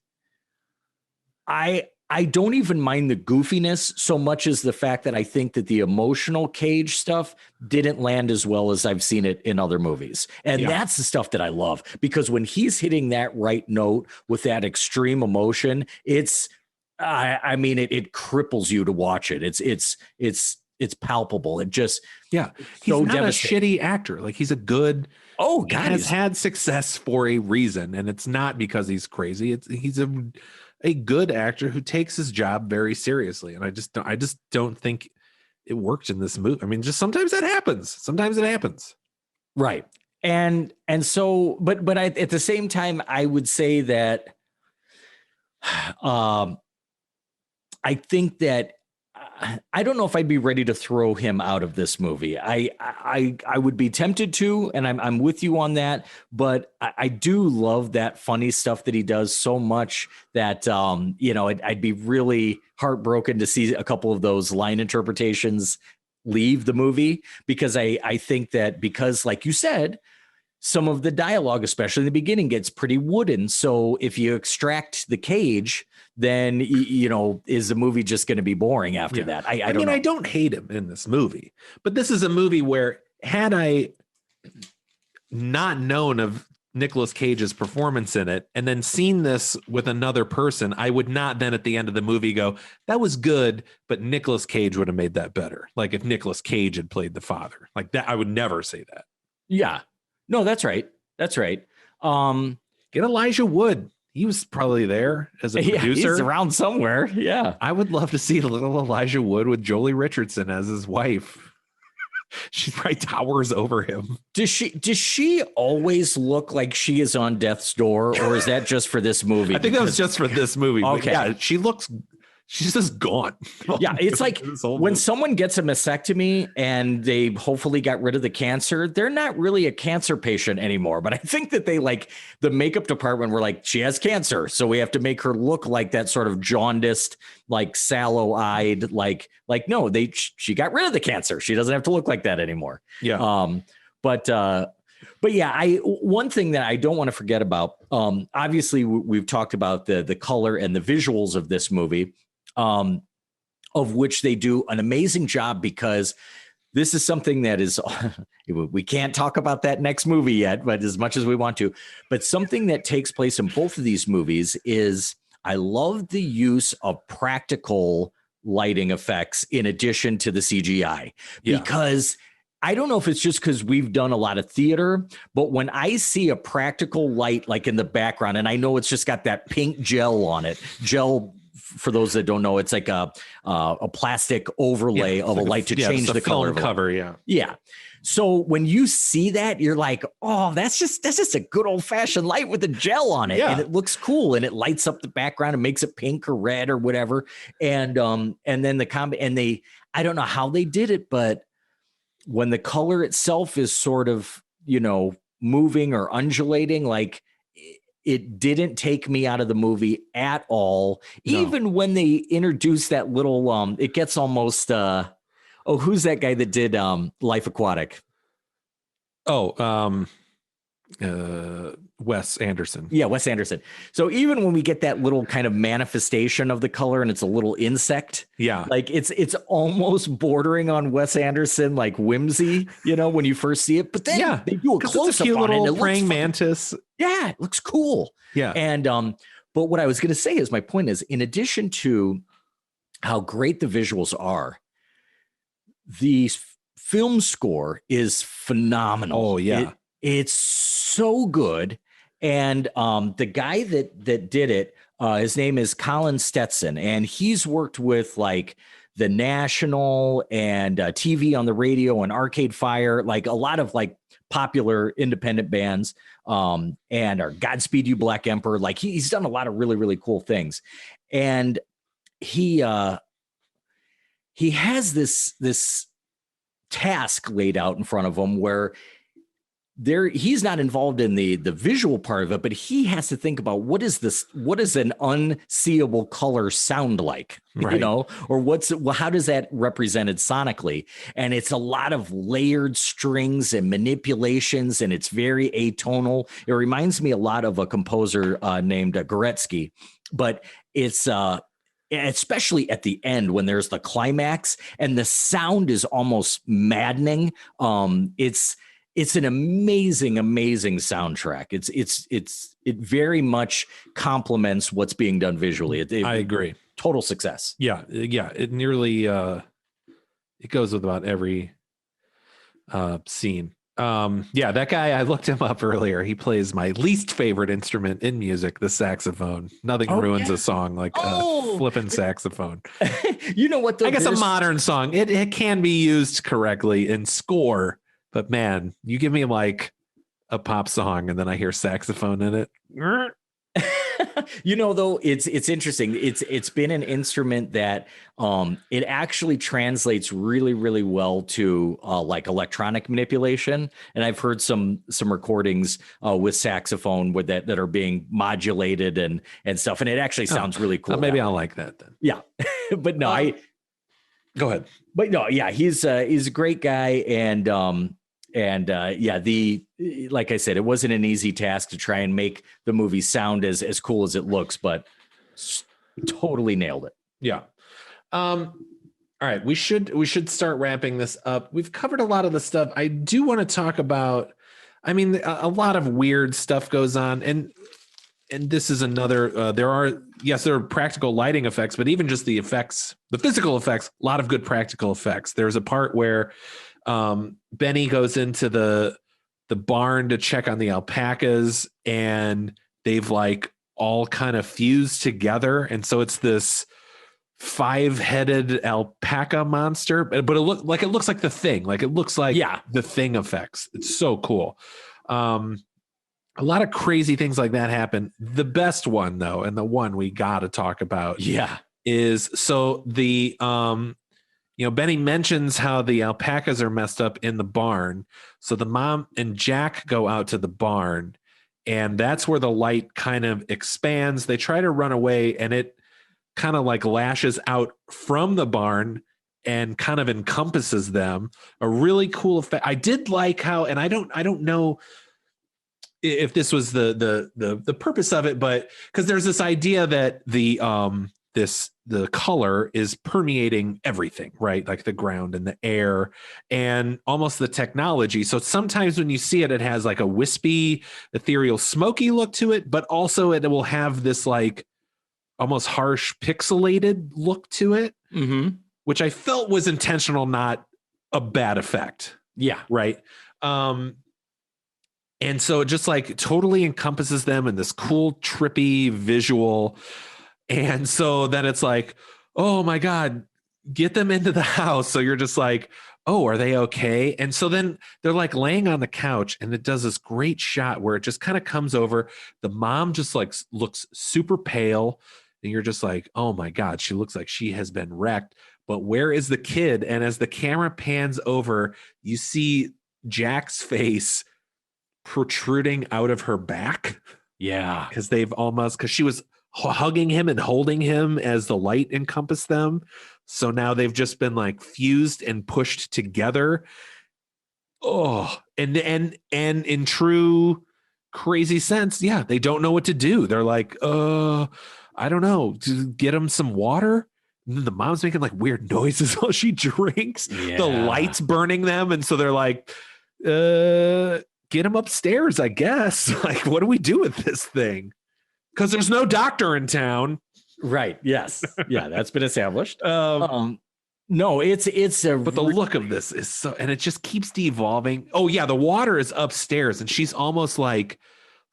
I don't even mind the goofiness so much as the fact that I think that the emotional Cage stuff didn't land as well as I've seen it in other movies. And that's the stuff that I love, because when he's hitting that right note with that extreme emotion, it's, it cripples you to watch it. It's palpable. It just, he's so not a shitty actor. Like he's a good, God, has had success for a reason. And it's not because he's crazy. He's a good actor who takes his job very seriously. And I just don't think it worked in this movie. I mean, just sometimes that happens. Sometimes it happens. Right. And so, but at the same time, I would say that, I think that I don't know if I'd be ready to throw him out of this movie. I would be tempted to, and I'm with you on that. But I do love that funny stuff that he does so much that I'd be really heartbroken to see a couple of those line interpretations leave the movie, because I think that, because like you said, some of the dialogue, especially in the beginning, gets pretty wooden. So if you extract the cage, then, is the movie just going to be boring after that? I don't know. I don't hate him in this movie, but this is a movie where, had I not known of Nicolas Cage's performance in it and then seen this with another person, I would not then at the end of the movie go, that was good, but Nicolas Cage would have made that better. Like if Nicolas Cage had played the father like that, I would never say that. Yeah. No, that's right. That's right. Get Elijah Wood. He was probably there as a producer. He's around somewhere. Yeah. I would love to see a little Elijah Wood with Jolie Richardson as his wife. She probably towers over him. Does she always look like she is on death's door, or is that just for this movie? I think that was just for this movie. Okay. Yeah, she's just gone. Yeah, it's like when someone gets a mastectomy and they hopefully got rid of the cancer, they're not really a cancer patient anymore. But I think that they, like, the makeup department were like, she has cancer, so we have to make her look like that sort of jaundiced, like sallow-eyed, like no, she got rid of the cancer. She doesn't have to look like that anymore. Yeah. But yeah, one thing that I don't want to forget about, obviously we've talked about the color and the visuals of this movie, of which they do an amazing job, because this is something that is, we can't talk about that next movie yet, but as much as we want to, but something that takes place in both of these movies is, I love the use of practical lighting effects in addition to the CGI, because I don't know if it's just because we've done a lot of theater, but when I see a practical light, like in the background, and I know it's just got that pink gel on it, for those that don't know, it's like a plastic overlay of a light to change the color of cover. Yeah. So when you see that, you're like, oh, that's just a good old fashioned light with a gel on it. Yeah. And it looks cool, and it lights up the background and makes it pink or red or whatever. And then I don't know how they did it, but when the color itself is sort of, moving or undulating, like, it didn't take me out of the movie at all. No. Even when they introduced that little, it gets almost, who's that guy that did Life Aquatic? Wes Anderson. Yeah, Wes Anderson. So even when we get that little kind of manifestation of the color, and it's a little insect, like it's almost bordering on Wes Anderson, like whimsy, when you first see it. But then they do a close up on it. Praying mantis. Yeah, it looks cool. Yeah. And but what I was going to say is, my point is, in addition to how great the visuals are, the film score is phenomenal. Oh yeah. It's so good. And the guy that did it, his name is Colin Stetson, and he's worked with like the National and TV on the Radio and Arcade Fire, like a lot of like popular independent bands, and our Godspeed You Black Emperor. Like he's done a lot of really, really cool things. And he has this task laid out in front of him where he's not involved in the visual part of it, but he has to think about what does an unseeable color sound like, right. Or how does that represented sonically? And it's a lot of layered strings and manipulations, and it's very atonal. It reminds me a lot of a composer named Goretzky, but it's especially at the end when there's the climax and the sound is almost maddening. It's an amazing, amazing soundtrack. It very much complements what's being done visually. I agree. Total success. Yeah. It nearly it goes with about every scene. That guy, I looked him up earlier. He plays my least favorite instrument in music, the saxophone. Nothing ruins a song like a flipping saxophone. You know what? Though, I guess a modern song, it can be used correctly in score. But man, you give me like a pop song and then I hear saxophone in it. Though it's interesting. It's been an instrument that it actually translates really, really well to like electronic manipulation. And I've heard some recordings with saxophone with that are being modulated and stuff. And it actually sounds really cool. Maybe I'll like that then. Yeah. But no, go ahead. But no, yeah, he's a great guy. Like I said, it wasn't an easy task to try and make the movie sound as cool as it looks, but totally nailed it. Yeah. All right. We should start wrapping this up. We've covered a lot of the stuff. I do want to talk about, I mean, a lot of weird stuff goes on, and this is another, there are practical lighting effects, but even just the effects, the physical effects, a lot of good practical effects. There's a part where Benny goes into the barn to check on the alpacas, and they've like all kind of fused together. And so it's this 5-headed alpaca monster, but it looks like the Thing. Like it looks like the Thing effects. It's so cool. A lot of crazy things like that happen. The best one though, and the one we got to talk about is so the, Benny mentions how the alpacas are messed up in the barn. So the mom and Jack go out to the barn, and that's where the light kind of expands. They try to run away, and it kind of like lashes out from the barn and kind of encompasses them. A really cool effect. I did like how, and I don't know if this was the purpose of it, but because there's this idea that the color is permeating everything, right? Like the ground and the air and almost the technology. So sometimes when you see it, it has like a wispy, ethereal, smoky look to it, but also it will have this like almost harsh, pixelated look to it, which I felt was intentional, not a bad effect. Yeah. Right. And so it just like totally encompasses them in this cool, trippy visual. And so then it's like, oh my God, get them into the house. So you're just like, oh, are they okay? And so then they're like laying on the couch, and it does this great shot where it just kind of comes over. The mom just like looks super pale, and you're just like, oh my God, she looks like she has been wrecked. But where is the kid? And as the camera pans over, you see Jack's face protruding out of her back. Yeah. Because she was hugging him and holding him as the light encompassed them. So now they've just been like fused and pushed together. Oh, and in true crazy sense, yeah, they don't know what to do. They're like, I don't know, to get them some water. And then the mom's making like weird noises while she drinks. Yeah. The light's burning them, and so they're like, get him upstairs, I guess. Like, what do we do with this thing? Because there's no doctor in town. Right. Yes. Yeah, that's been established. No, it's but the look of this is so, and it just keeps devolving. Oh yeah, the water is upstairs, and she's almost like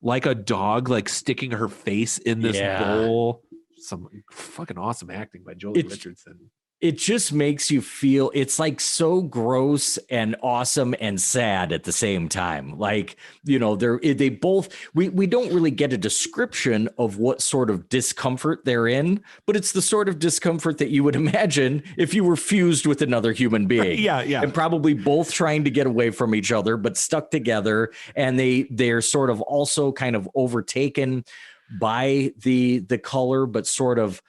a dog, like sticking her face in this bowl. Some fucking awesome acting by Jolie Richardson. It just makes you feel, it's like so gross and awesome and sad at the same time. Like, they both, we don't really get a description of what sort of discomfort they're in, but it's the sort of discomfort that you would imagine if you were fused with another human being. Yeah. And probably both trying to get away from each other, but stuck together. And they're sort of also kind of overtaken by the color, but sort of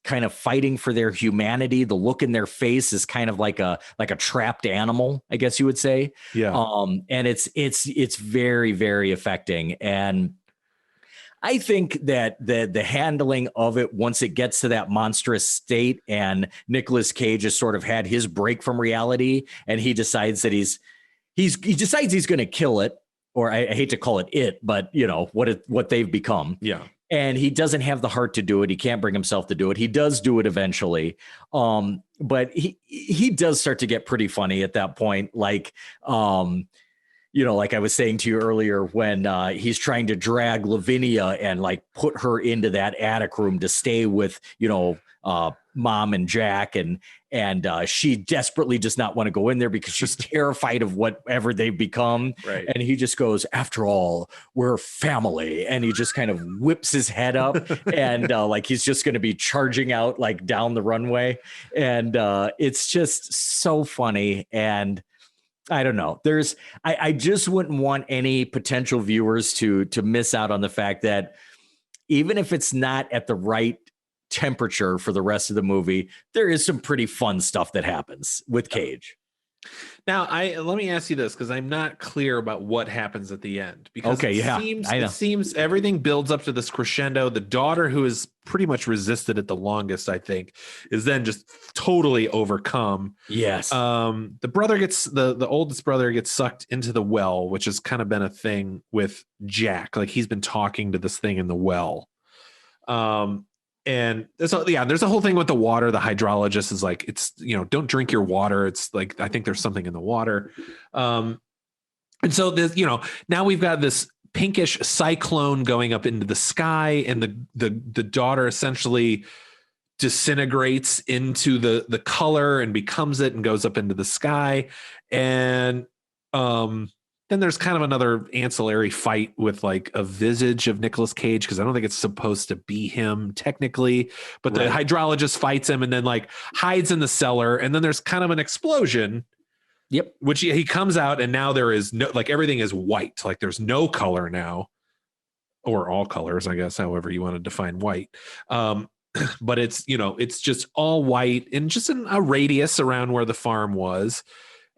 kind of fighting for their humanity. The look in their face is kind of like a trapped animal, I guess you would say. Yeah. And it's very, very affecting. And I think that the handling of it, once it gets to that monstrous state and Nicolas Cage has sort of had his break from reality, and he decides that he decides he's going to kill it, or I hate to call it, but what they've become. Yeah. And he doesn't have the heart to do it. He can't bring himself to do it. He does do it eventually. But he does start to get pretty funny at that point. Like, like I was saying to you earlier, when he's trying to drag Lavinia and like put her into that attic room to stay with, mom and Jack, and she desperately does not want to go in there because she's terrified of whatever they've become. Right. And he just goes, after all, we're family. And he just kind of whips his head up and like he's just going to be charging out like down the runway. And it's just so funny. And I don't know. I just wouldn't want any potential viewers to miss out on the fact that even if it's not at the right temperature for the rest of the movie, there is some pretty fun stuff that happens with Cage. Now, let me ask you this, because I'm not clear about what happens at the end. Because it seems everything builds up to this crescendo. The daughter, who has pretty much resisted it the longest, I think, is then just totally overcome. Yes. The brother gets the oldest brother gets sucked into the well, which has kind of been a thing with Jack. Like he's been talking to this thing in the well. And there's a whole thing with the water. The hydrologist is like, it's, don't drink your water. It's like, I think there's something in the water. And so there's, now we've got this pinkish cyclone going up into the sky, and the daughter essentially disintegrates into the color and becomes it and goes up into the sky. And, then there's kind of another ancillary fight with like a visage of Nicolas Cage, because I don't think it's supposed to be him technically, but the hydrologist fights him and then like hides in the cellar. And then there's kind of an explosion. Yep. Which he comes out, and now there is no, like everything is white. Like there's no color now, or all colors, I guess, however you want to define white. But it's, it's just all white and just in a radius around where the farm was.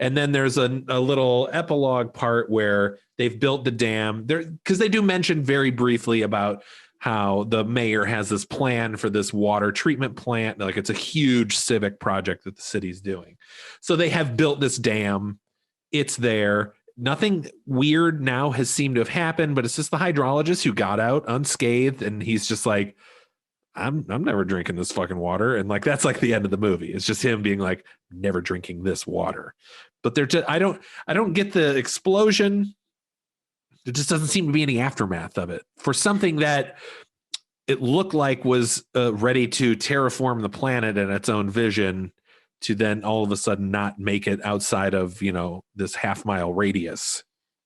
And then there's a little epilogue part where they've built the dam there, because they do mention very briefly about how the mayor has this plan for this water treatment plant. Like it's a huge civic project that the city's doing. So they have built this dam. It's there. Nothing weird now has seemed to have happened, but it's just the hydrologist who got out unscathed. And he's just like, I'm never drinking this fucking water. And like, that's like the end of the movie. It's just him being like, never drinking this water. But they're just, I don't get the explosion. There just doesn't seem to be any aftermath of it for something that it looked like was ready to terraform the planet in its own vision, to then all of a sudden not make it outside of, this half-mile radius.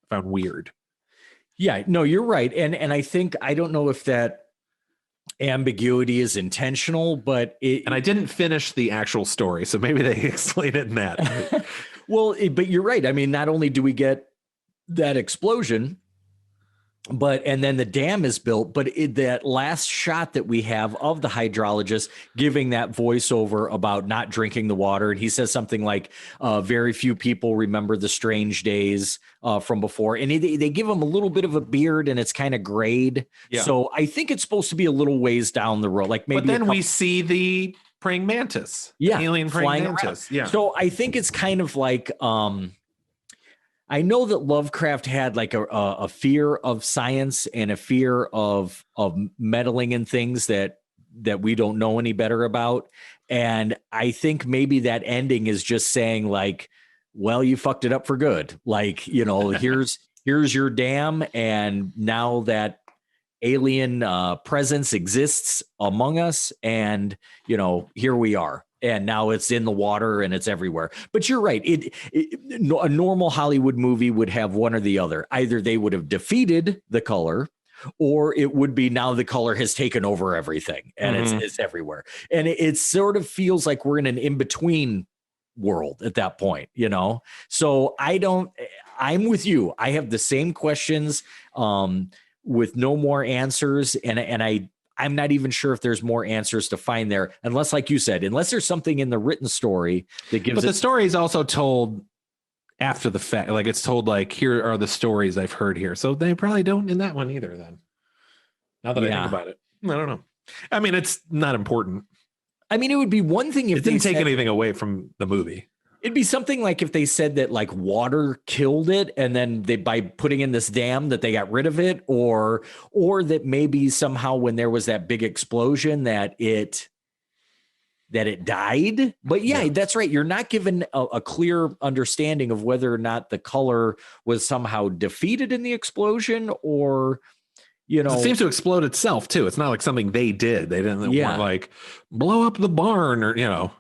Found weird. Yeah, no, you're right. And I think, I don't know if that ambiguity is intentional, but and I didn't finish the actual story, so maybe they explain it in that. Well, but you're right. I mean, not only do we get that explosion, and then the dam is built, but that last shot that we have of the hydrologist giving that voiceover about not drinking the water. And he says something like, very few people remember the strange days from before. And they give him a little bit of a beard, and it's kind of grayed. Yeah. So I think it's supposed to be a little ways down the road. Like maybe, but then we see the praying mantis. Yeah. Alien praying mantis. Around. Yeah. So I think it's kind of like, I know that Lovecraft had like a fear of science and a fear of meddling in things that we don't know any better about. And I think maybe that ending is just saying like, well, you fucked it up for good. Like, here's your dam. And now that alien presence exists among us, and, here we are. And now it's in the water and it's everywhere. But you're right. A normal Hollywood movie would have one or the other. Either they would have defeated the color, or it would be now the color has taken over everything and it's everywhere. And it sort of feels like we're in an in-between world at that point, So I'm with you. I have the same questions with no more answers. And I'm not even sure if there's more answers to find there, unless, like you said, unless there's something in the written story that gives. But the story is also told after the fact. Like it's told like, here are the stories I've heard here. So they probably don't in that one either then. Now that I think about it, I don't know. I mean, it's not important. I mean, it would be one thing if it didn't take anything away from the movie. It'd be something like if they said that like water killed it, and then by putting in this dam that they got rid of it, or that maybe somehow when there was that big explosion that it died. But yeah, that's right. You're not given a clear understanding of whether or not the color was somehow defeated in the explosion, or you know, It seems to explode itself too. It's not like something they did. They didn't want like blow up the barn or, or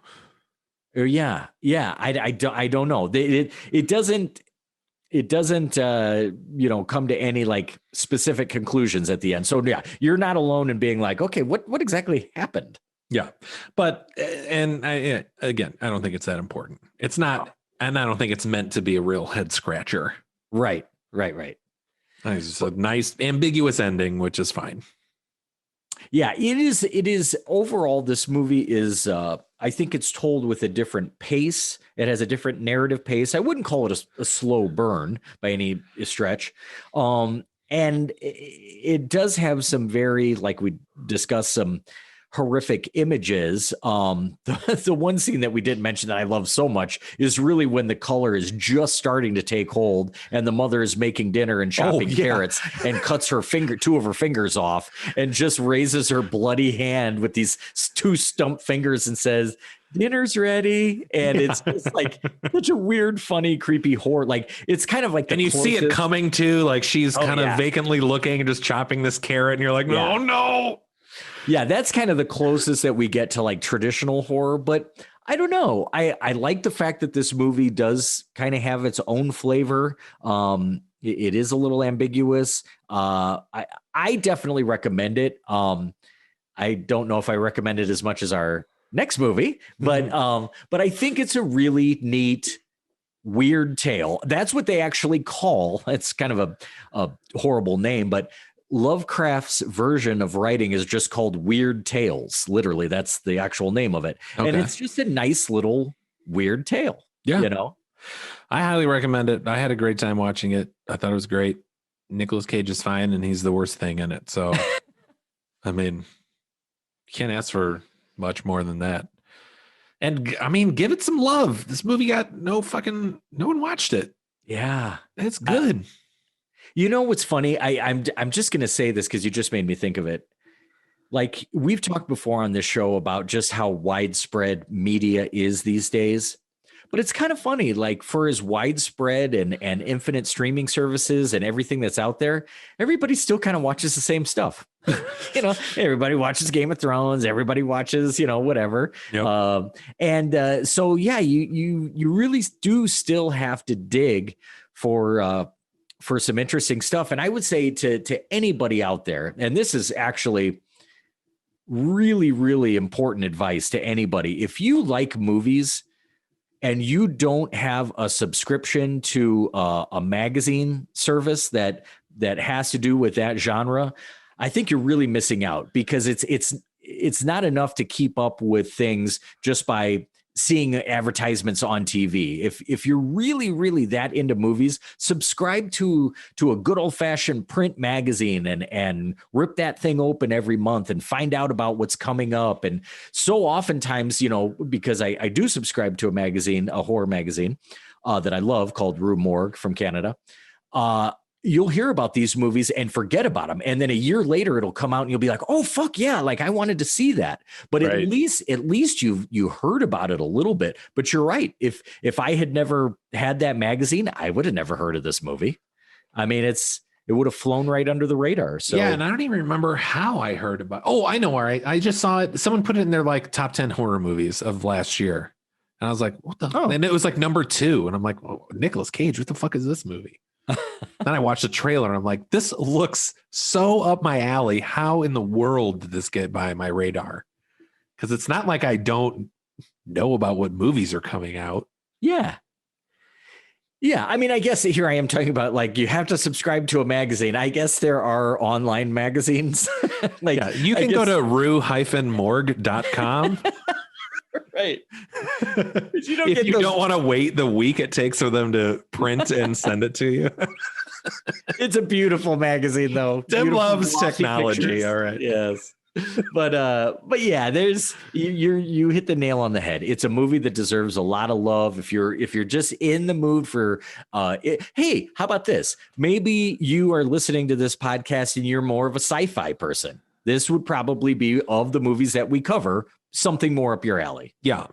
I don't know. It doesn't come to any like specific conclusions at the end. So yeah, you're not alone in being like, okay, what exactly happened? Yeah. But, again, I don't think it's that important. It's not, and I don't think it's meant to be a real head scratcher. Right. It's just a nice ambiguous ending, which is fine. Yeah, it is overall, this movie is, I think it's told with a different pace. It has a different narrative pace. I wouldn't call it a slow burn by any stretch. And it does have some very, like we discussed, some horrific images. The one scene that we didn't mention that I love so much is really when the color is just starting to take hold and the mother is making dinner and chopping carrots and cuts two of her fingers off and just raises her bloody hand with these two stump fingers and says, "Dinner's ready." And it's just like such a weird, funny, creepy horror. Like it's kind of like, and you see it coming too. Like she's kind of vacantly looking and just chopping this carrot, and you're like, no. Yeah, that's kind of the closest that we get to like traditional horror, but I don't know. I like the fact that this movie does kind of have its own flavor. It is a little ambiguous. I definitely recommend it. I don't know if I recommend it as much as our next movie, but I think it's a really neat, weird tale. That's what they actually call. It's kind of a horrible name, but Lovecraft's version of writing is just called Weird Tales. Literally, that's the actual name of it. Okay. And it's just a nice little weird tale. Yeah. I highly recommend it. I had a great time watching it. I thought it was great. Nicolas Cage is fine, and he's the worst thing in it. So, I mean, you can't ask for much more than that. And I mean, give it some love. This movie got no one watched it. Yeah. It's good. You know what's funny? I'm just going to say this because you just made me think of it. Like we've talked before on this show about just how widespread media is these days. But it's kind of funny, like for as widespread and infinite streaming services and everything that's out there, everybody still kind of watches the same stuff. Everybody watches Game of Thrones. Everybody watches, whatever. Yep. So, yeah, you really do still have to dig for some interesting stuff. And I would say to anybody out there, and this is actually really, really important advice to anybody. If you like movies and you don't have a subscription to a magazine service that has to do with that genre, I think you're really missing out because it's not enough to keep up with things just by seeing advertisements on TV. If you're really, really that into movies, subscribe to a good old fashioned print magazine and rip that thing open every month and find out about what's coming up. And so oftentimes, because I do subscribe to a horror magazine that I love called Rue Morgue from Canada. You'll hear about these movies and forget about them. And then a year later, it'll come out and you'll be like, oh, fuck yeah. Like I wanted to see that. But right. at least you heard about it a little bit. But you're right. If I had never had that magazine, I would have never heard of this movie. I mean, it would have flown right under the radar. So yeah. And I don't even remember how I heard about. Oh, I know. All right. I just saw it. Someone put it in their like top 10 horror movies of last year. And I was like, what the? Oh. And it was like number 2. And I'm like, oh, Nicolas Cage, what the fuck is this movie? Then I watched the trailer and I'm like, this looks so up my alley. How in the world did this get by my radar? Because it's not like I don't know about what movies are coming out. Yeah. Yeah. I mean, I guess here I am talking about like you have to subscribe to a magazine. I guess there are online magazines. Like yeah, you can go to rue-morgue.com. Right. If you don't want to wait the week it takes for them to print and send it to you. It's a beautiful magazine though. Tim loves technology. Pictures. All right. Yes. But yeah, there's you hit the nail on the head. It's a movie that deserves a lot of love. If you're just in the mood for hey, how about this? Maybe you are listening to this podcast and you're more of a sci-fi person. This would probably be, of the movies that we cover, something more up your alley. Yeah.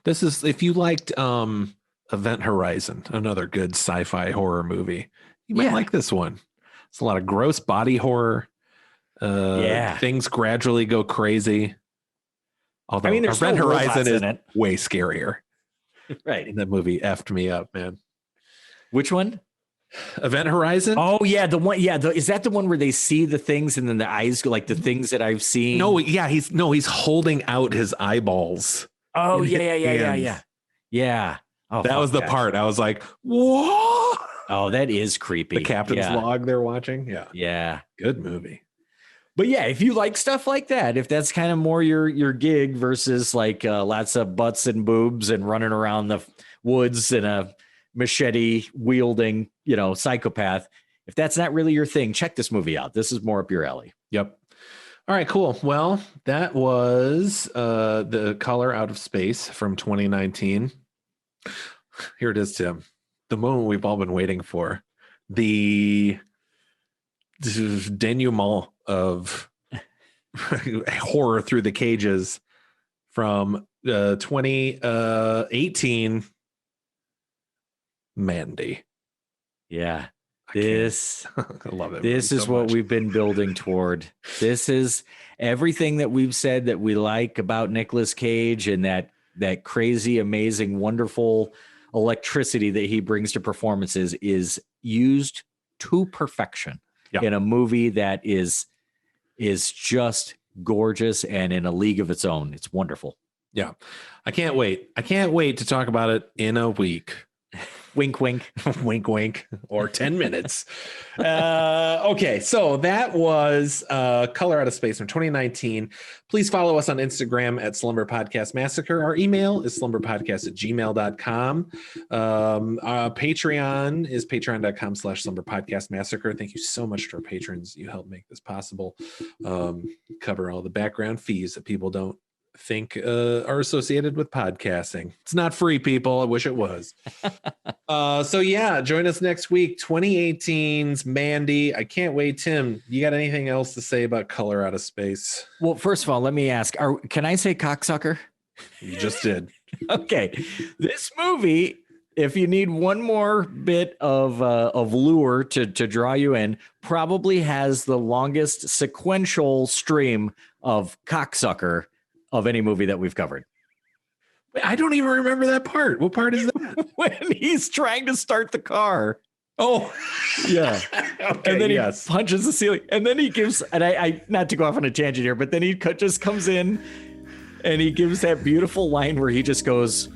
This is, if you liked Event Horizon, another good sci-fi horror movie, you might like this one. It's a lot of gross body horror. Things gradually go crazy. Although there's Event no Horizon robots is in it. way scarier. Right. And that movie effed me up, man. Which one? Event Horizon? Oh yeah, the one. Yeah, is that the one where they see the things and then the eyes go like the things that I've seen? No, yeah, he's holding out his eyeballs. Oh yeah. Oh, that was the part. I was like, whoa. Oh, that is creepy. The captain's log they're watching. Yeah. Yeah. Good movie. But yeah, if you like stuff like that, if that's kind of more your gig versus like lots of butts and boobs and running around the woods and a machete wielding, psychopath, if that's not really your thing, check this movie out. This is more up your alley. Yep. All right, cool. Well, that was The Color Out of Space from 2019. Here it is, Tim. The moment we've all been waiting for. The denouement of horror through the cages from 2018. Mandy. Yeah. I love it. This is what we've been building toward. This is everything that we've said that we like about Nicolas Cage and that crazy, amazing, wonderful electricity that he brings to performances is used to perfection in a movie that is just gorgeous and in a league of its own. It's wonderful. Yeah. I can't wait. I can't wait to talk about it in a week. Wink, wink, wink, wink, or 10 minutes. Okay, so that was Color Out of Space from 2019. Please follow us on Instagram at Slumber Podcast Massacre. Our email is slumberpodcast@gmail.com. Patreon is patreon.com/Slumber Podcast Massacre. Thank you so much to our patrons. You help make this possible. Cover all the background fees that people don't think are associated with podcasting. It's not free, people. I wish it was. So yeah, join us next week. 2018's Mandy. I can't wait. Tim, you got anything else to say about Color Out of Space? Well, first of all, let me ask, can I say cocksucker? You just did. Okay. This movie, if you need one more bit of lure to draw you in, probably has the longest sequential stream of cocksucker of any movie that we've covered. I don't even remember that part. What part is that? When he's trying to start the car. Oh, yeah. Okay, and then he punches the ceiling. And then he gives, and I not to go off on a tangent here, but then he just comes in and he gives that beautiful line where he just goes,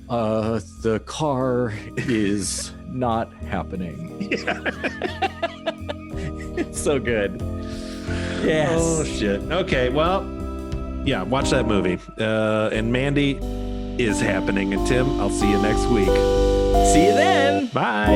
the car is not happening. Yeah. It's so good. Yes. Oh, shit. Okay, well, yeah, watch that movie. And Mandy is happening. And Tim, I'll see you next week. See you then. Bye.